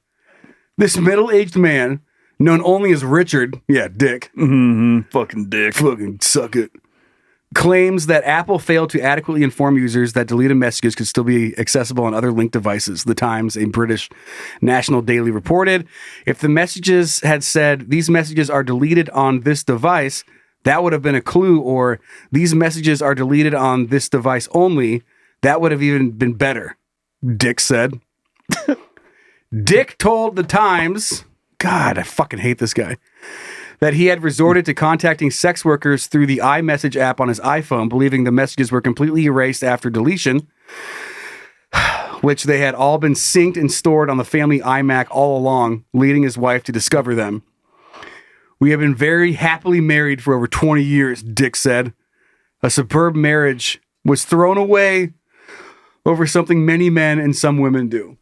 This middle-aged man, known only as Richard, Dick. Fucking Dick. Fucking suck it. Claims that Apple failed to adequately inform users that deleted messages could still be accessible on other linked devices. The Times, a British national daily, reported, if the messages had said, these messages are deleted on this device, that would have been a clue, or these messages are deleted on this device only, that would have even been better, Dick said. Dick told the Times, God, I fucking hate this guy, that he had resorted to contacting sex workers through the iMessage app on his iPhone, believing the messages were completely erased after deletion, which they had all been synced and stored on the family iMac all along, leading his wife to discover them. We have been very happily married for over 20 years, Dick said. A superb marriage was thrown away over something many men and some women do.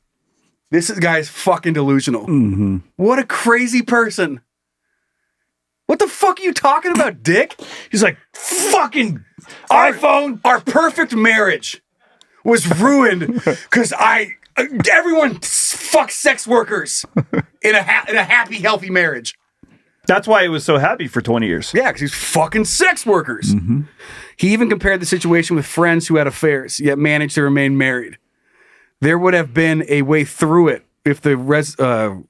This guy's fucking delusional. Mm-hmm. What a crazy person. What the fuck are you talking about, Dick? He's like, fucking iPhone. Our perfect marriage was ruined because everyone fucks sex workers in a happy, healthy marriage. That's why he was so happy for 20 years. Yeah, because he's fucking sex workers. Mm-hmm. He even compared the situation with friends who had affairs, yet managed to remain married. There would have been a way through it if the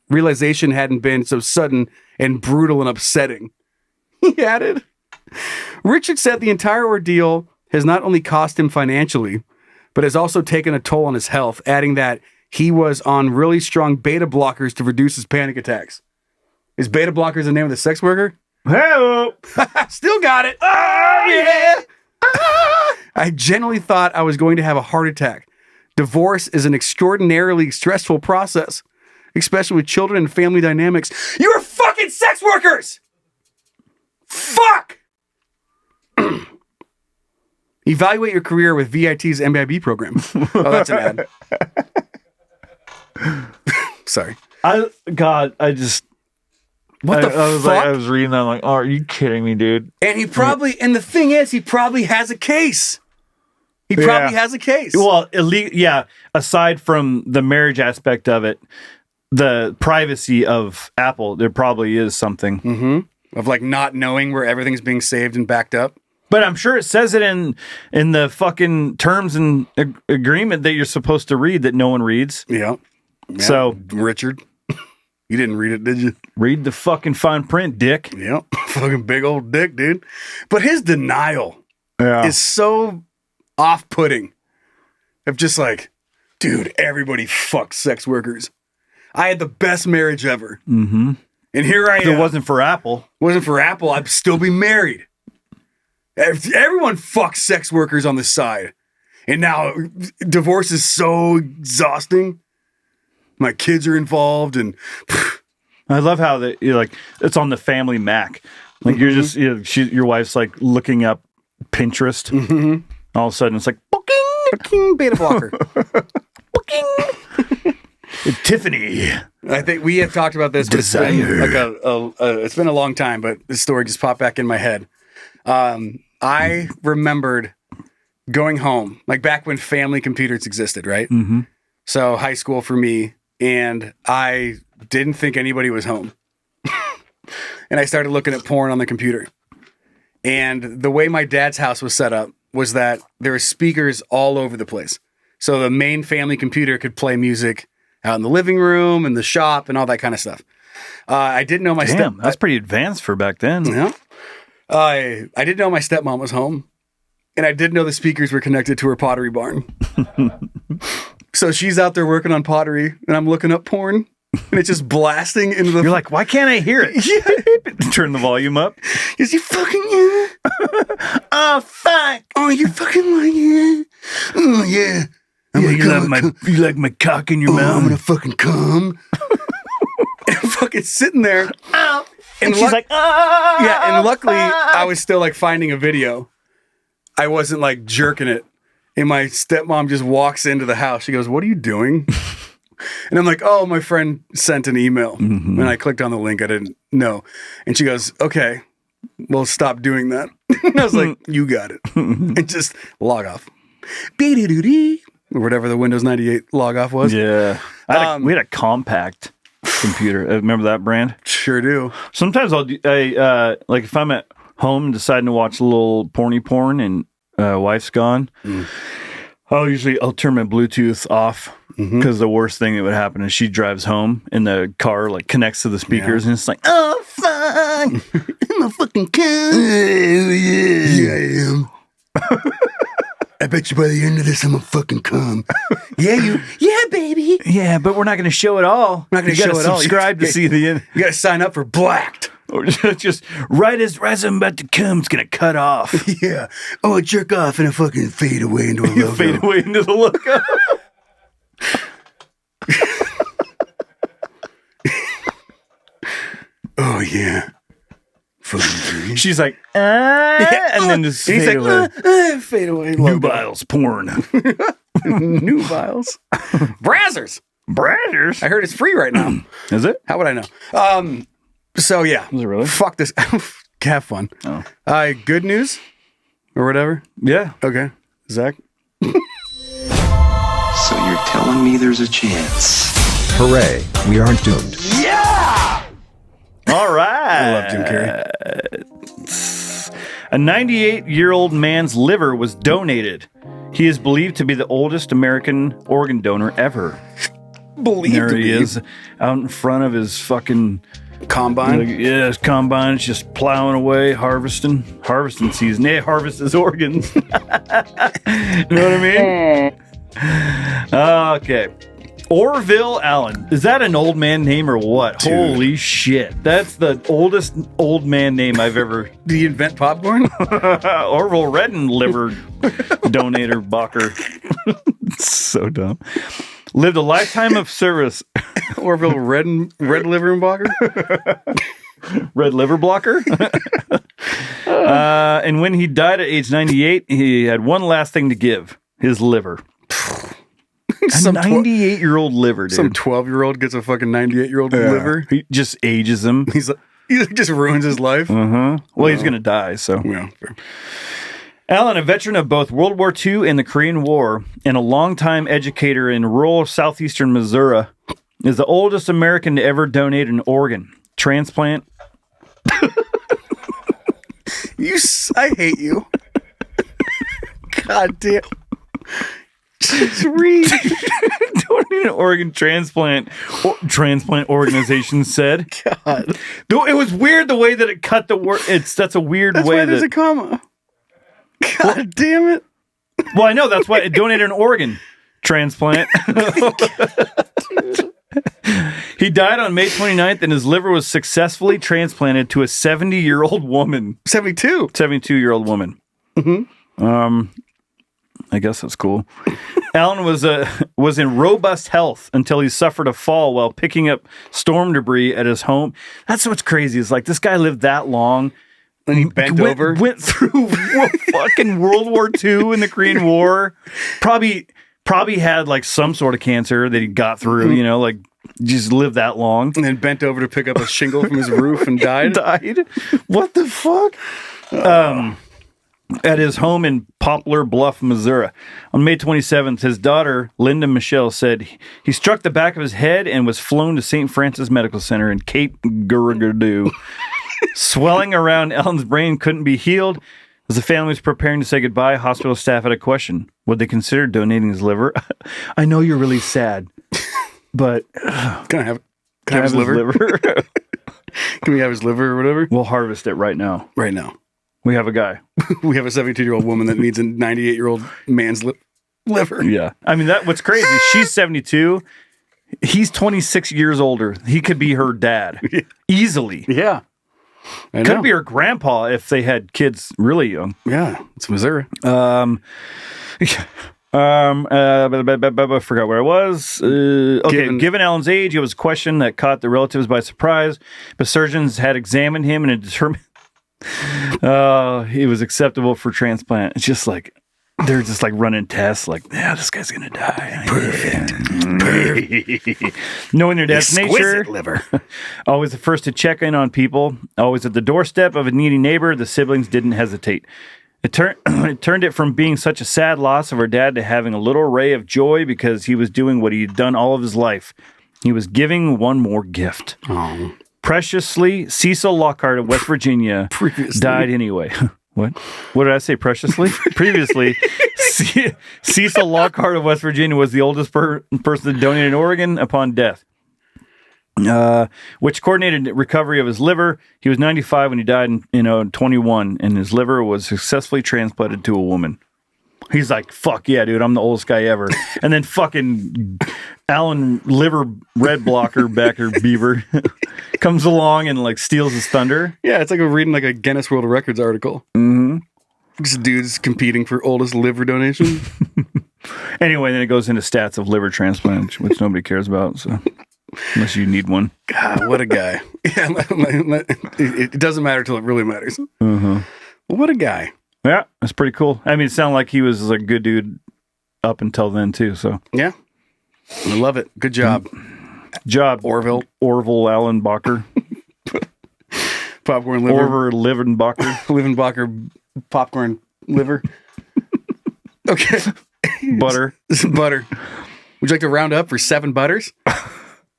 realization hadn't been so sudden and brutal and upsetting. He added. Richard said the entire ordeal has not only cost him financially, but has also taken a toll on his health, adding that he was on really strong beta blockers to reduce his panic attacks. Is beta blockers the name of the sex worker? Hello. Still got it. Oh, yeah. I genuinely thought I was going to have a heart attack. Divorce is an extraordinarily stressful process, especially with children and family dynamics. You're fucking sex workers! Fuck! Evaluate your career with VIT's MBIB program. Oh, that's an ad. Sorry. I fuck? I was reading that, I'm like, oh, are you kidding me, dude? And and the thing is, he probably has a case. He probably has a case. Well, aside from the marriage aspect of it, the privacy of Apple, there probably is something. Mm-hmm. Of like not knowing where everything's being saved and backed up. But I'm sure it says it in the fucking terms and agreement that you're supposed to read that no one reads. Yeah. So, Richard, you didn't read it, did you? Read the fucking fine print, Dick. Yep. Fucking big old dick, dude. But his denial is so off-putting. Of just like, dude, everybody fucks sex workers. I had the best marriage ever. Mm-hmm. And here I am. If it wasn't for Apple. I'd still be married. Everyone fucks sex workers on the side. And now divorce is so exhausting. My kids are involved and I love how you're like, it's on the family Mac. Like you're just, your wife's like looking up Pinterest. Mm-hmm. All of a sudden it's like, booking, beta blocker. booking. Tiffany. I think we have talked about this, but it's been it's been a long time, but this story just popped back in my head. I remembered going home, like back when family computers existed, right? Mm-hmm. So high school for me, and I didn't think anybody was home. And I started looking at porn on the computer. And the way my dad's house was set up was that there were speakers all over the place. So the main family computer could play music out in the living room and the shop and all that kind of stuff. I didn't know my that's pretty advanced for back then. Yeah. I didn't know my stepmom was home, and I didn't know the speakers were connected to her pottery barn. So she's out there working on pottery, and I'm looking up porn, and it's just blasting into the... You're like, why can't I hear it? Yeah. Turn the volume up. Is he fucking... Yeah. Oh, fuck. Oh, you fucking like... Yeah. my cock in your mouth? I'm gonna fucking come. And I'm fucking sitting there. And she's like, ah! Yeah, and luckily I was still like finding a video. I wasn't like jerking it. And my stepmom just walks into the house. She goes, "What are you doing?" And I'm like, "Oh, my friend sent an email." And I clicked on the link. I didn't know. And she goes, "Okay, well, stop doing that." And I was like, "You got it." And just log off. Or whatever the Windows 98 log off was. Yeah. We had a compact computer. Remember that brand? Sure do. Sometimes like if I'm at home deciding to watch a little porn and wife's gone, I'll turn my Bluetooth off because the worst thing that would happen is she drives home and the car like connects to the speakers and it's like, oh fuck, I'm a fucking cunt. Yeah, I am. I bet you by the end of this, I'm a fucking cum. Yeah, baby. Yeah, but we're not going to show it all. We're not going to show it all. Subscribe to see the end. You got to sign up for Blacked. Or just right as I'm about to come, it's going to cut off. Yeah. Oh, I jerk off and I fucking fade away into a logo. Fade away into the logo. Oh, yeah. Fucking she's like, and then just he's fade like, away. Fade away. Nubiles porn. Nubiles. Brazzers. I heard it's free right now. Is it? How would I know? So yeah. Is it really? Fuck this. Have fun. Oh. Good news or whatever. Yeah. Okay. Zach. So you're telling me there's a chance? Hooray, we aren't doomed. All right. I love Jim Carrey. A 98-year-old man's liver was donated. He is believed to be the oldest American organ donor ever. There he is, out in front of his fucking combine. His combine's just plowing away, harvesting season. They harvest his organs. You know what I mean? Okay. Orville Allen. Is that an old man name or what? Dude. Holy shit. That's the oldest old man name I've ever... Did he invent popcorn? Orville Redden liver donator Bacher. So dumb. Lived a lifetime of service. Orville Red Liver and Blocker? Red liver blocker. And when he died at age 98, he had one last thing to give. His liver. A 98-year-old liver, dude. Some 12-year-old gets a fucking 98-year-old liver. He just ages him. He just ruins his life. Well, he's going to die, so. Yeah, fair. Allen, a veteran of both World War II and the Korean War, and a longtime educator in rural southeastern Missouri, is the oldest American to ever donate an organ. Transplant. I hate you. God damn. Just read. Donate an organ transplant. Transplant organization said. God. Though it was weird the way that it cut the word. That's a weird That's way. Why there's a comma. God damn it. Well, I know that's why it donated an organ transplant. He died on May 29th, and his liver was successfully transplanted to a 70-year-old woman. 72. 72-year-old woman. I guess that's cool. Allen was in robust health until he suffered a fall while picking up storm debris at his home. That's what's crazy. Is like this guy lived that long. And he bent over. Went through fucking World War II and the Korean War. Probably had like some sort of cancer that he got through, you know, like just lived that long. And then bent over to pick up a shingle from his roof and died. What the fuck? At his home in Poplar Bluff, Missouri. On May 27th, his daughter, Linda Michelle, said he struck the back of his head and was flown to St. Francis Medical Center in Cape Girardeau. Swelling around Allen's brain couldn't be healed. As the family was preparing to say goodbye, hospital staff had a question. Would they consider donating his liver? I know you're really sad, but... Can I have his liver? Can we have his liver or whatever? We'll harvest it right now. Right now. We have a guy. We have a 72-year-old woman that needs a 98-year-old man's liver. Yeah. I mean, what's crazy, she's 72. He's 26 years older. He could be her dad. Yeah. Easily. Yeah. Could be her grandpa if they had kids really young. Yeah. It's Missouri. All I forgot where I was. Given Alan's age, it was a question that caught the relatives by surprise, but surgeons had examined him and had determined he was acceptable for transplant. It's just like they're just like running tests, like, yeah, this guy's gonna die. Perfect. Knowing their dad's nature, liver. always the first to check in on people, always at the doorstep of a needy neighbor, the siblings didn't hesitate. It turned it from being such a sad loss of our dad to having a little ray of joy because he was doing what he had done all of his life. He was giving one more gift. Oh. Preciously, Cecil Lockhart of West Virginia died anyway. What? What did I say? Preciously? Previously, Cecil Lockhart of West Virginia was the oldest person to donate an organ upon death. Which coordinated recovery of his liver. He was 95 when he died in 21, and his liver was successfully transplanted to a woman. He's like, fuck yeah, dude, I'm the oldest guy ever. And then fucking Alan Liver Red Blocker Backer Beaver comes along and like steals his thunder. Yeah, it's like reading like a Guinness World Records article. Mm-hmm. This dude's competing for oldest liver donation. Anyway, then it goes into stats of liver transplant, which nobody cares about, so... Unless you need one. God, what a guy. Yeah, it doesn't matter till it really matters. Mm-hmm. Well, what a guy. Yeah, that's pretty cool. I mean, it sounded like he was a good dude up until then, too. So yeah. I love it. Good job. Orville Allen Bacher. Popcorn liver. Orver Livenbacher. Livenbacher popcorn liver. Okay. Butter. Butter. Would you like to round up for 7 butters?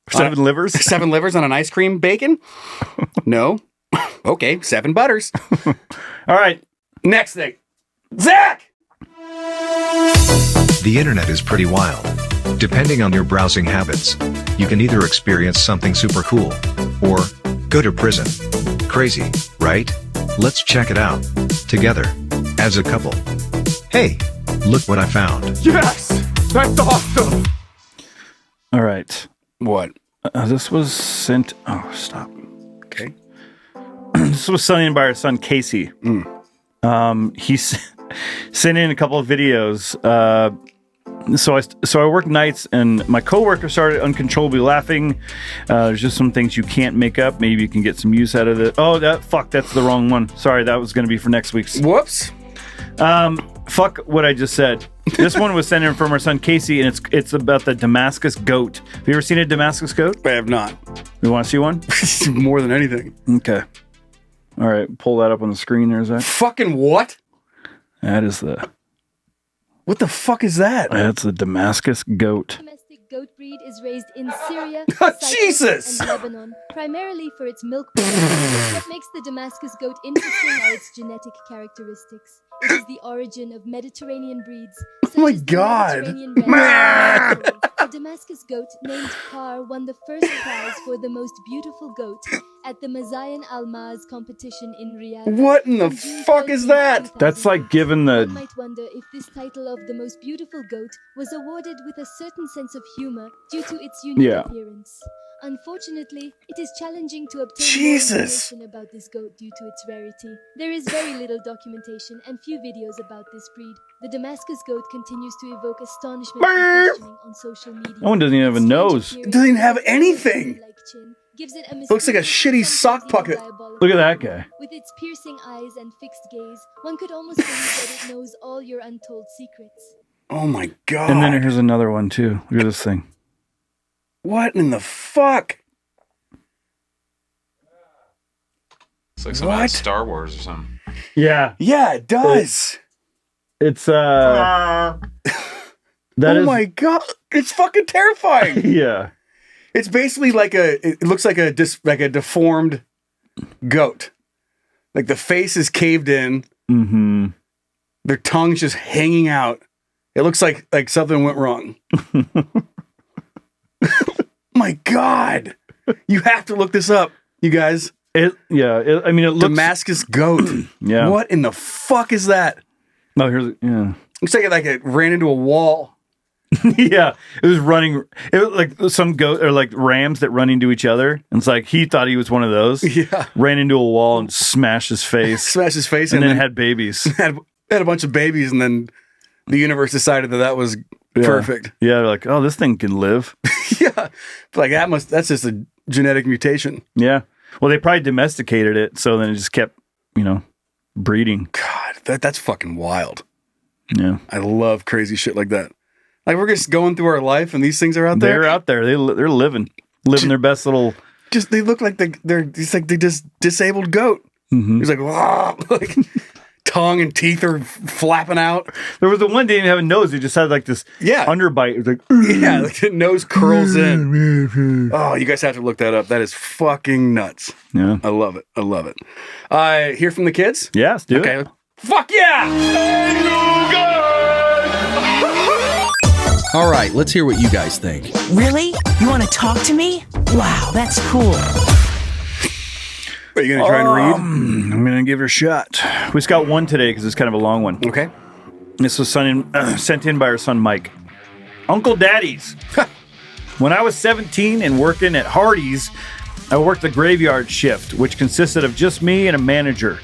7 livers? 7 livers on an ice cream bacon? No. Okay, 7 butters. All right. Next thing. Zach! The internet is pretty wild. Depending on your browsing habits, you can either experience something super cool or go to prison. Crazy, right? Let's check it out together as a couple. Hey, look what I found. Yes! That's awesome! All right. What? This was sent... Oh, stop. Okay. This was sent in by our son, Casey. He sent in a couple of videos. So I work nights, and my coworker started uncontrollably laughing. There's just some things you can't make up. Maybe you can get some use out of it. Oh, that's the wrong one. Sorry, that was going to be for next week's. Whoops. Fuck what I just said. This one was sent in from our son Casey, and it's about the Damascus goat. Have you ever seen a Damascus goat? I have not. You want to see one? More than anything. Okay. All right, pull that up on the screen there, Zach. Fucking what? That is the... What the fuck is that? That's the Damascus goat. Domestic goat breed is raised in Syria, Jesus! and Lebanon, primarily for its milk production. What makes the Damascus goat interesting are its genetic characteristics. It is the origin of Mediterranean breeds. Oh my God! The Damascus goat, named Coeur, won the first prize for the most beautiful goat at the Mazayan Almaz competition in Riyadh. What in the fuck is that? That's like given the... You might wonder if this title of the most beautiful goat was awarded with a certain sense of humor due to its unique appearance. Unfortunately, it is challenging to obtain more information about this goat due to its rarity. There is very little documentation and few videos about this breed. The Damascus goat continues to evoke astonishment and questioning on social media. That one doesn't even have a nose. It doesn't even have anything. It looks like a shitty sock puppet. Look at that guy. With its piercing eyes and fixed gaze, one could almost believe that it knows all your untold secrets. Oh my God. And then here's another one too. Look at this thing. What in the fuck? It's like something out of Star Wars or something. Yeah. Yeah, it does. It's oh my God. It's fucking terrifying. Yeah. It's basically like it looks like a deformed goat. Like the face is caved in. Mm-hmm. Their tongue's just hanging out. It looks like something went wrong. My God. You have to look this up, you guys. I mean, it looks... Damascus goat. Yeah. What in the fuck is that? No, Looks like it ran into a wall. Yeah, it was running. It was like some goat or like rams that run into each other. And it's like he thought he was one of those. Yeah, ran into a wall and smashed his face. And then had babies. Had a bunch of babies, and then the universe decided that was perfect. Yeah, they're like, oh, this thing can live. Yeah. Like that's just a genetic mutation. Yeah. Well, they probably domesticated it, so then it just kept, breeding. God, that's fucking wild. Yeah. I love crazy shit like that. Like we're just going through our life and these things are out there. They're out there. They're living their best little. Just they look like they're just disabled goat. Mm-hmm. He's like, wow, like tongue and teeth are flapping out. There was the one didn't even have a nose. It just had like this underbite. It was like, yeah, like the nose curls in. Oh, you guys have to look that up. That is fucking nuts. Yeah. I love it. I love it. Hear from the kids? Yeah, let's do it. Fuck yeah! All right, let's hear what you guys think. Really? You want to talk to me? Wow, that's cool. Are you going to try and read? I'm going to give it a shot. We just got one today because it's kind of a long one. Okay. This was sent in by our son, Mike. Uncle Daddies. When I was 17 and working at Hardee's, I worked the graveyard shift, which consisted of just me and a manager.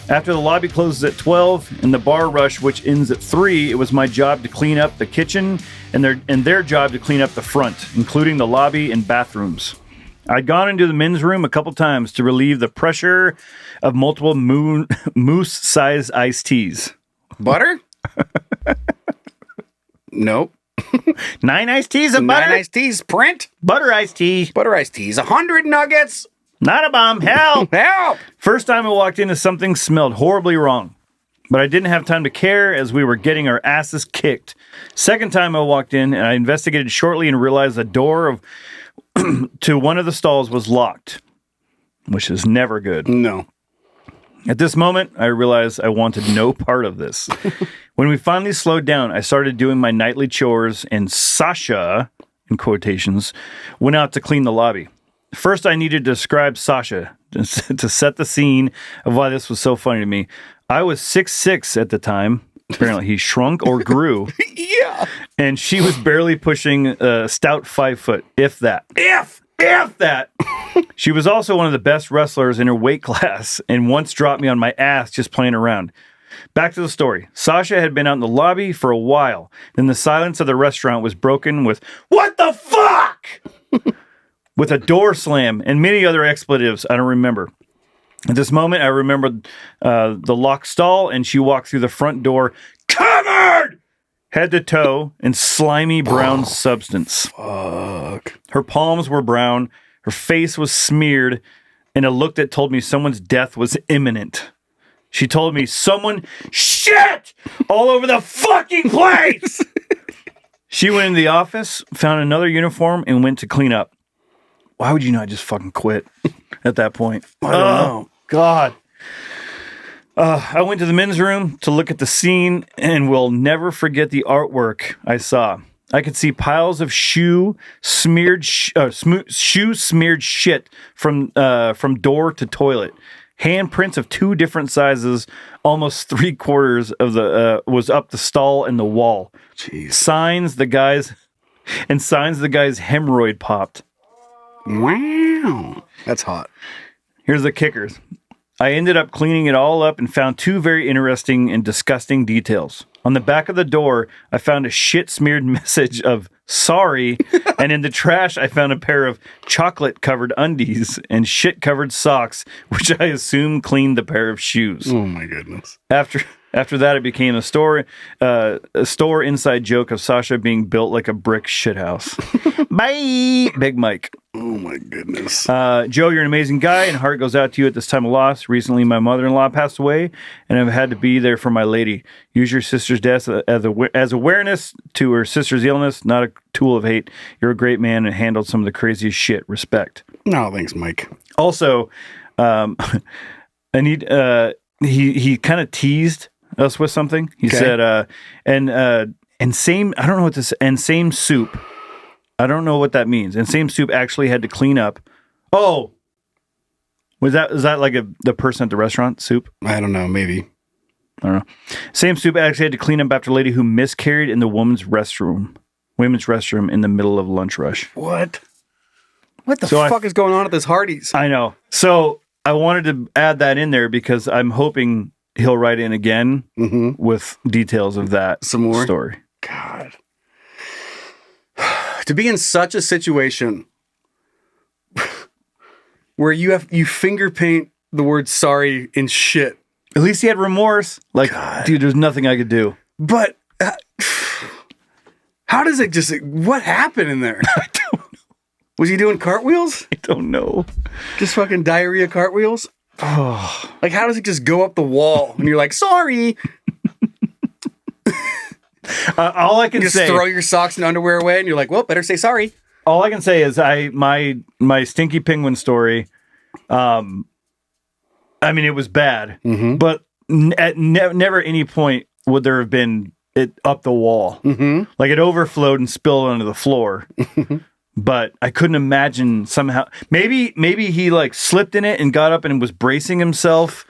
After the lobby closes at 12 and the bar rush, which ends at 3, it was my job to clean up the kitchen and their job to clean up the front, including the lobby and bathrooms. I'd gone into the men's room a couple times to relieve the pressure of multiple moose-sized iced teas. Butter? Nope. 9 iced teas of butter? 9 iced teas, print? Butter iced tea. Butter iced teas. 100 nuggets. Not a bomb. Help! Help! First time I walked into something smelled horribly wrong. But I didn't have time to care as we were getting our asses kicked. Second time I walked in and I investigated shortly and realized the door to one of the stalls was locked, which is never good. No. At this moment, I realized I wanted no part of this. When we finally slowed down, I started doing my nightly chores and Sasha, in quotations, went out to clean the lobby. First, I needed to describe Sasha to set the scene of why this was so funny to me. I was 6'6" at the time. Apparently, he shrunk or grew. Yeah. And she was barely pushing a stout 5 foot, if that. If that. She was also one of the best wrestlers in her weight class and once dropped me on my ass just playing around. Back to the story. Sasha had been out in the lobby for a while. Then the silence of the restaurant was broken with, "What the fuck?" with a door slam and many other expletives I don't remember. At this moment, I remembered the locked stall, and she walked through the front door, covered head to toe in slimy brown substance. Fuck. Her palms were brown, her face was smeared, and a look that told me someone's death was imminent. She told me someone shit all over the fucking place. She went into the office, found another uniform, and went to clean up. Why would you not just fucking quit at that point? I don't know. God. I went to the men's room to look at the scene and will never forget the artwork I saw. I could see piles of shoe smeared shit from door to toilet. Handprints of 2 different sizes, almost 3/4 of the was up the stall and the wall. Jeez. Signs the guy's hemorrhoid popped. Wow. That's hot. Here's the kickers. I ended up cleaning it all up and found 2 very interesting and disgusting details. On the back of the door, I found a shit-smeared message of sorry, and in the trash, I found a pair of chocolate-covered undies and shit-covered socks, which I assume cleaned the pair of shoes. Oh, my goodness. After that, it became a store inside joke of Sasha being built like a brick shithouse. Bye, Big Mike. Oh my goodness. Joe, you're an amazing guy, and heart goes out to you at this time of loss. Recently, my mother-in-law passed away, and I've had to be there for my lady. Use your sister's death as awareness to her sister's illness, not a tool of hate. You're a great man and handled some of the craziest shit. Respect. No, thanks, Mike. Also, I need. He kind of teased us with something. He said, and same. I don't know what this. And same soup. I don't know what that means. And same soup actually had to clean up. Oh, is that like the person at the restaurant soup? I don't know. Maybe. I don't know. Same soup actually had to clean up after a lady who miscarried in the women's restroom in the middle of lunch rush. What the fuck is going on at this Hardee's? I know. So I wanted to add that in there because I'm hoping he'll write in again with details of that some more story. God. To be in such a situation where you finger paint the word sorry in shit. At least he had remorse. Like, dude, there's nothing I could do. But how does it what happened in there? I don't know. Was he doing cartwheels? I don't know. Just fucking diarrhea cartwheels? Oh. Like, how does it just go up the wall and you're like, sorry? All I can you say, just throw your socks and underwear away and you're like, well, better say sorry. All I can say is my stinky penguin story, I mean, it was bad, but at never any point would there have been it up the wall. Like it overflowed and spilled onto the floor. But I couldn't imagine somehow. Maybe he like slipped in it and got up and was bracing himself.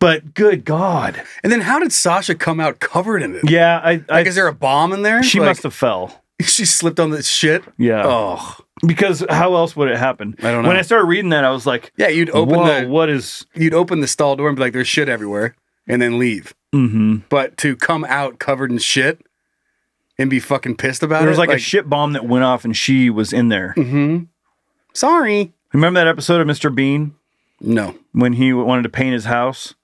But good God! And then how did Sasha come out covered in it? Yeah, is there a bomb in there? She must have fell. She slipped on this shit. Yeah. Oh, because how else would it happen? I don't know. When I started reading that, I was like, yeah, you'd open you'd open the stall door and be like, "There's shit everywhere," and then leave. But to come out covered in shit and be fucking pissed about it. There was like a shit bomb that went off and she was in there. Sorry. Remember that episode of Mr. Bean? No. When he wanted to paint his house?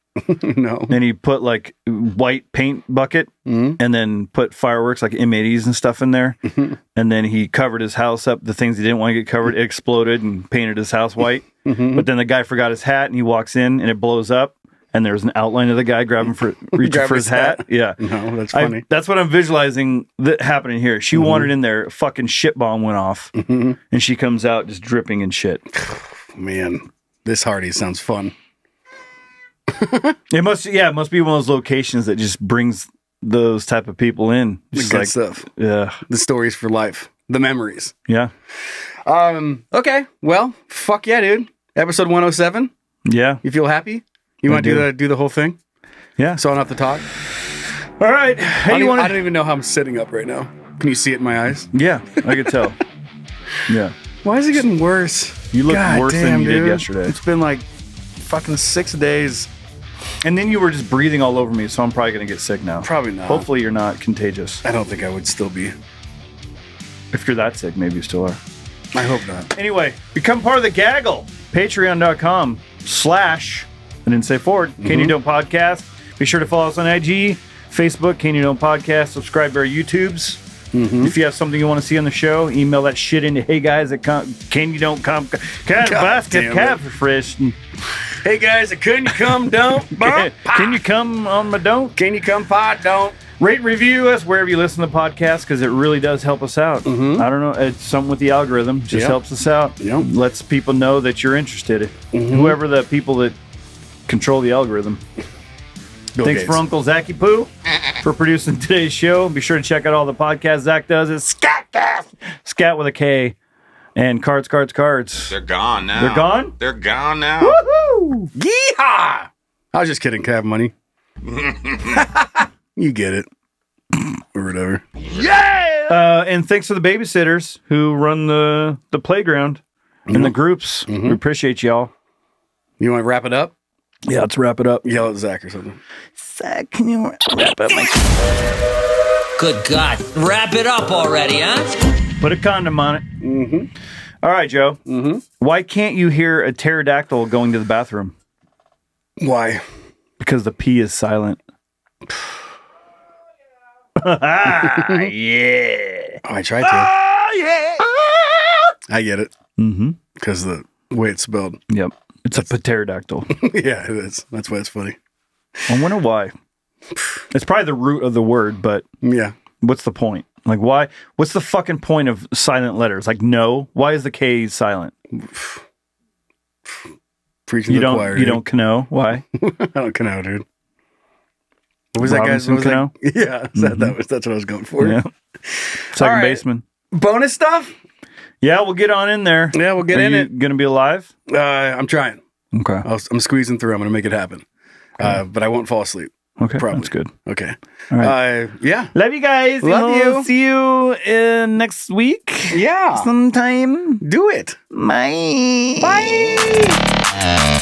No. And he put like white paint bucket and then put fireworks like M80s and stuff in there. And then he covered his house up. The things he didn't want to get covered, it exploded and painted his house white. But then the guy forgot his hat and he walks in and it blows up. And there's an outline of the guy reaching for his hat. Yeah. No, that's funny. That's what I'm visualizing that happening here. She wandered in there, a fucking shit bomb went off, and she comes out just dripping in shit. Man, this Hardy sounds fun. It must be one of those locations that just brings those type of people in. Just the good stuff. Yeah. The stories for life. The memories. Yeah. Okay. Well, fuck yeah, dude. Episode 107. Yeah. You feel happy? You want to do the whole thing? Yeah. So I don't have to talk? All right. I don't even know how I'm sitting up right now. Can you see it in my eyes? Yeah, I could tell. Yeah. Why is it getting worse? You look worse than you did yesterday. It's been like fucking 6 days. And then you were just breathing all over me, so I'm probably going to get sick now. Probably not. Hopefully you're not contagious. I don't think I would still be. If you're that sick, maybe you still are. I hope not. Anyway, become part of the gaggle. Patreon.com/ I didn't say forward. Can You Don't Podcast. Be sure to follow us on IG, Facebook, Can You Don't Podcast. Subscribe to our YouTubes. If you have something you want to see on the show, email that shit into heyguys at Can You Don't Come. Hey guys, can you come don't? Can you come on my don't? Can you come pod don't? Rate and review us wherever you listen to the podcast because it really does help us out. I don't know. It's something with the algorithm. Just helps us out. Lets people know that you're interested. Whoever the people that control the algorithm. Thanks for Uncle Zachy Poo for producing today's show. Be sure to check out all the podcasts Zach does. It's Scatcast. Scat with a K. And Cards. They're gone now. They're gone? They're gone now. Woohoo! Yeehaw! I was just kidding, Cav Money. You get it. Or whatever. Yeah! And thanks to the babysitters who run the playground and the groups. We appreciate y'all. You want to wrap it up? Yeah, let's wrap it up. Yell at Zach or something. Zach, can you wrap up my... Good God. Wrap it up already, huh? Put a condom on it. All right, Joe. Why can't you hear a pterodactyl going to the bathroom? Why? Because the P is silent. Yeah. Oh, I tried to. Yeah. I get it. Because the way it's spelled. Yep. It's a pterodactyl. Yeah, it is. That's why it's funny. I wonder why. It's probably the root of the word, but yeah. What's the point? Like, why? What's the fucking point of silent letters? Like, no. Why is the K silent? Preaching to the choir. You don't know why? I don't know, dude. What was Robinson that guy's? Yeah, that's what I was going for. Yeah. Second baseman. Bonus stuff? Yeah, we'll get on in there. Yeah, we'll get in it. Going to be alive? I'm trying. Okay. I'm squeezing through. I'm going to make it happen. But I won't fall asleep. Okay, probably. That's good. Okay. All right. Yeah. Love you guys. Love you. See you next week. Yeah. Sometime. Do it. Bye. Bye.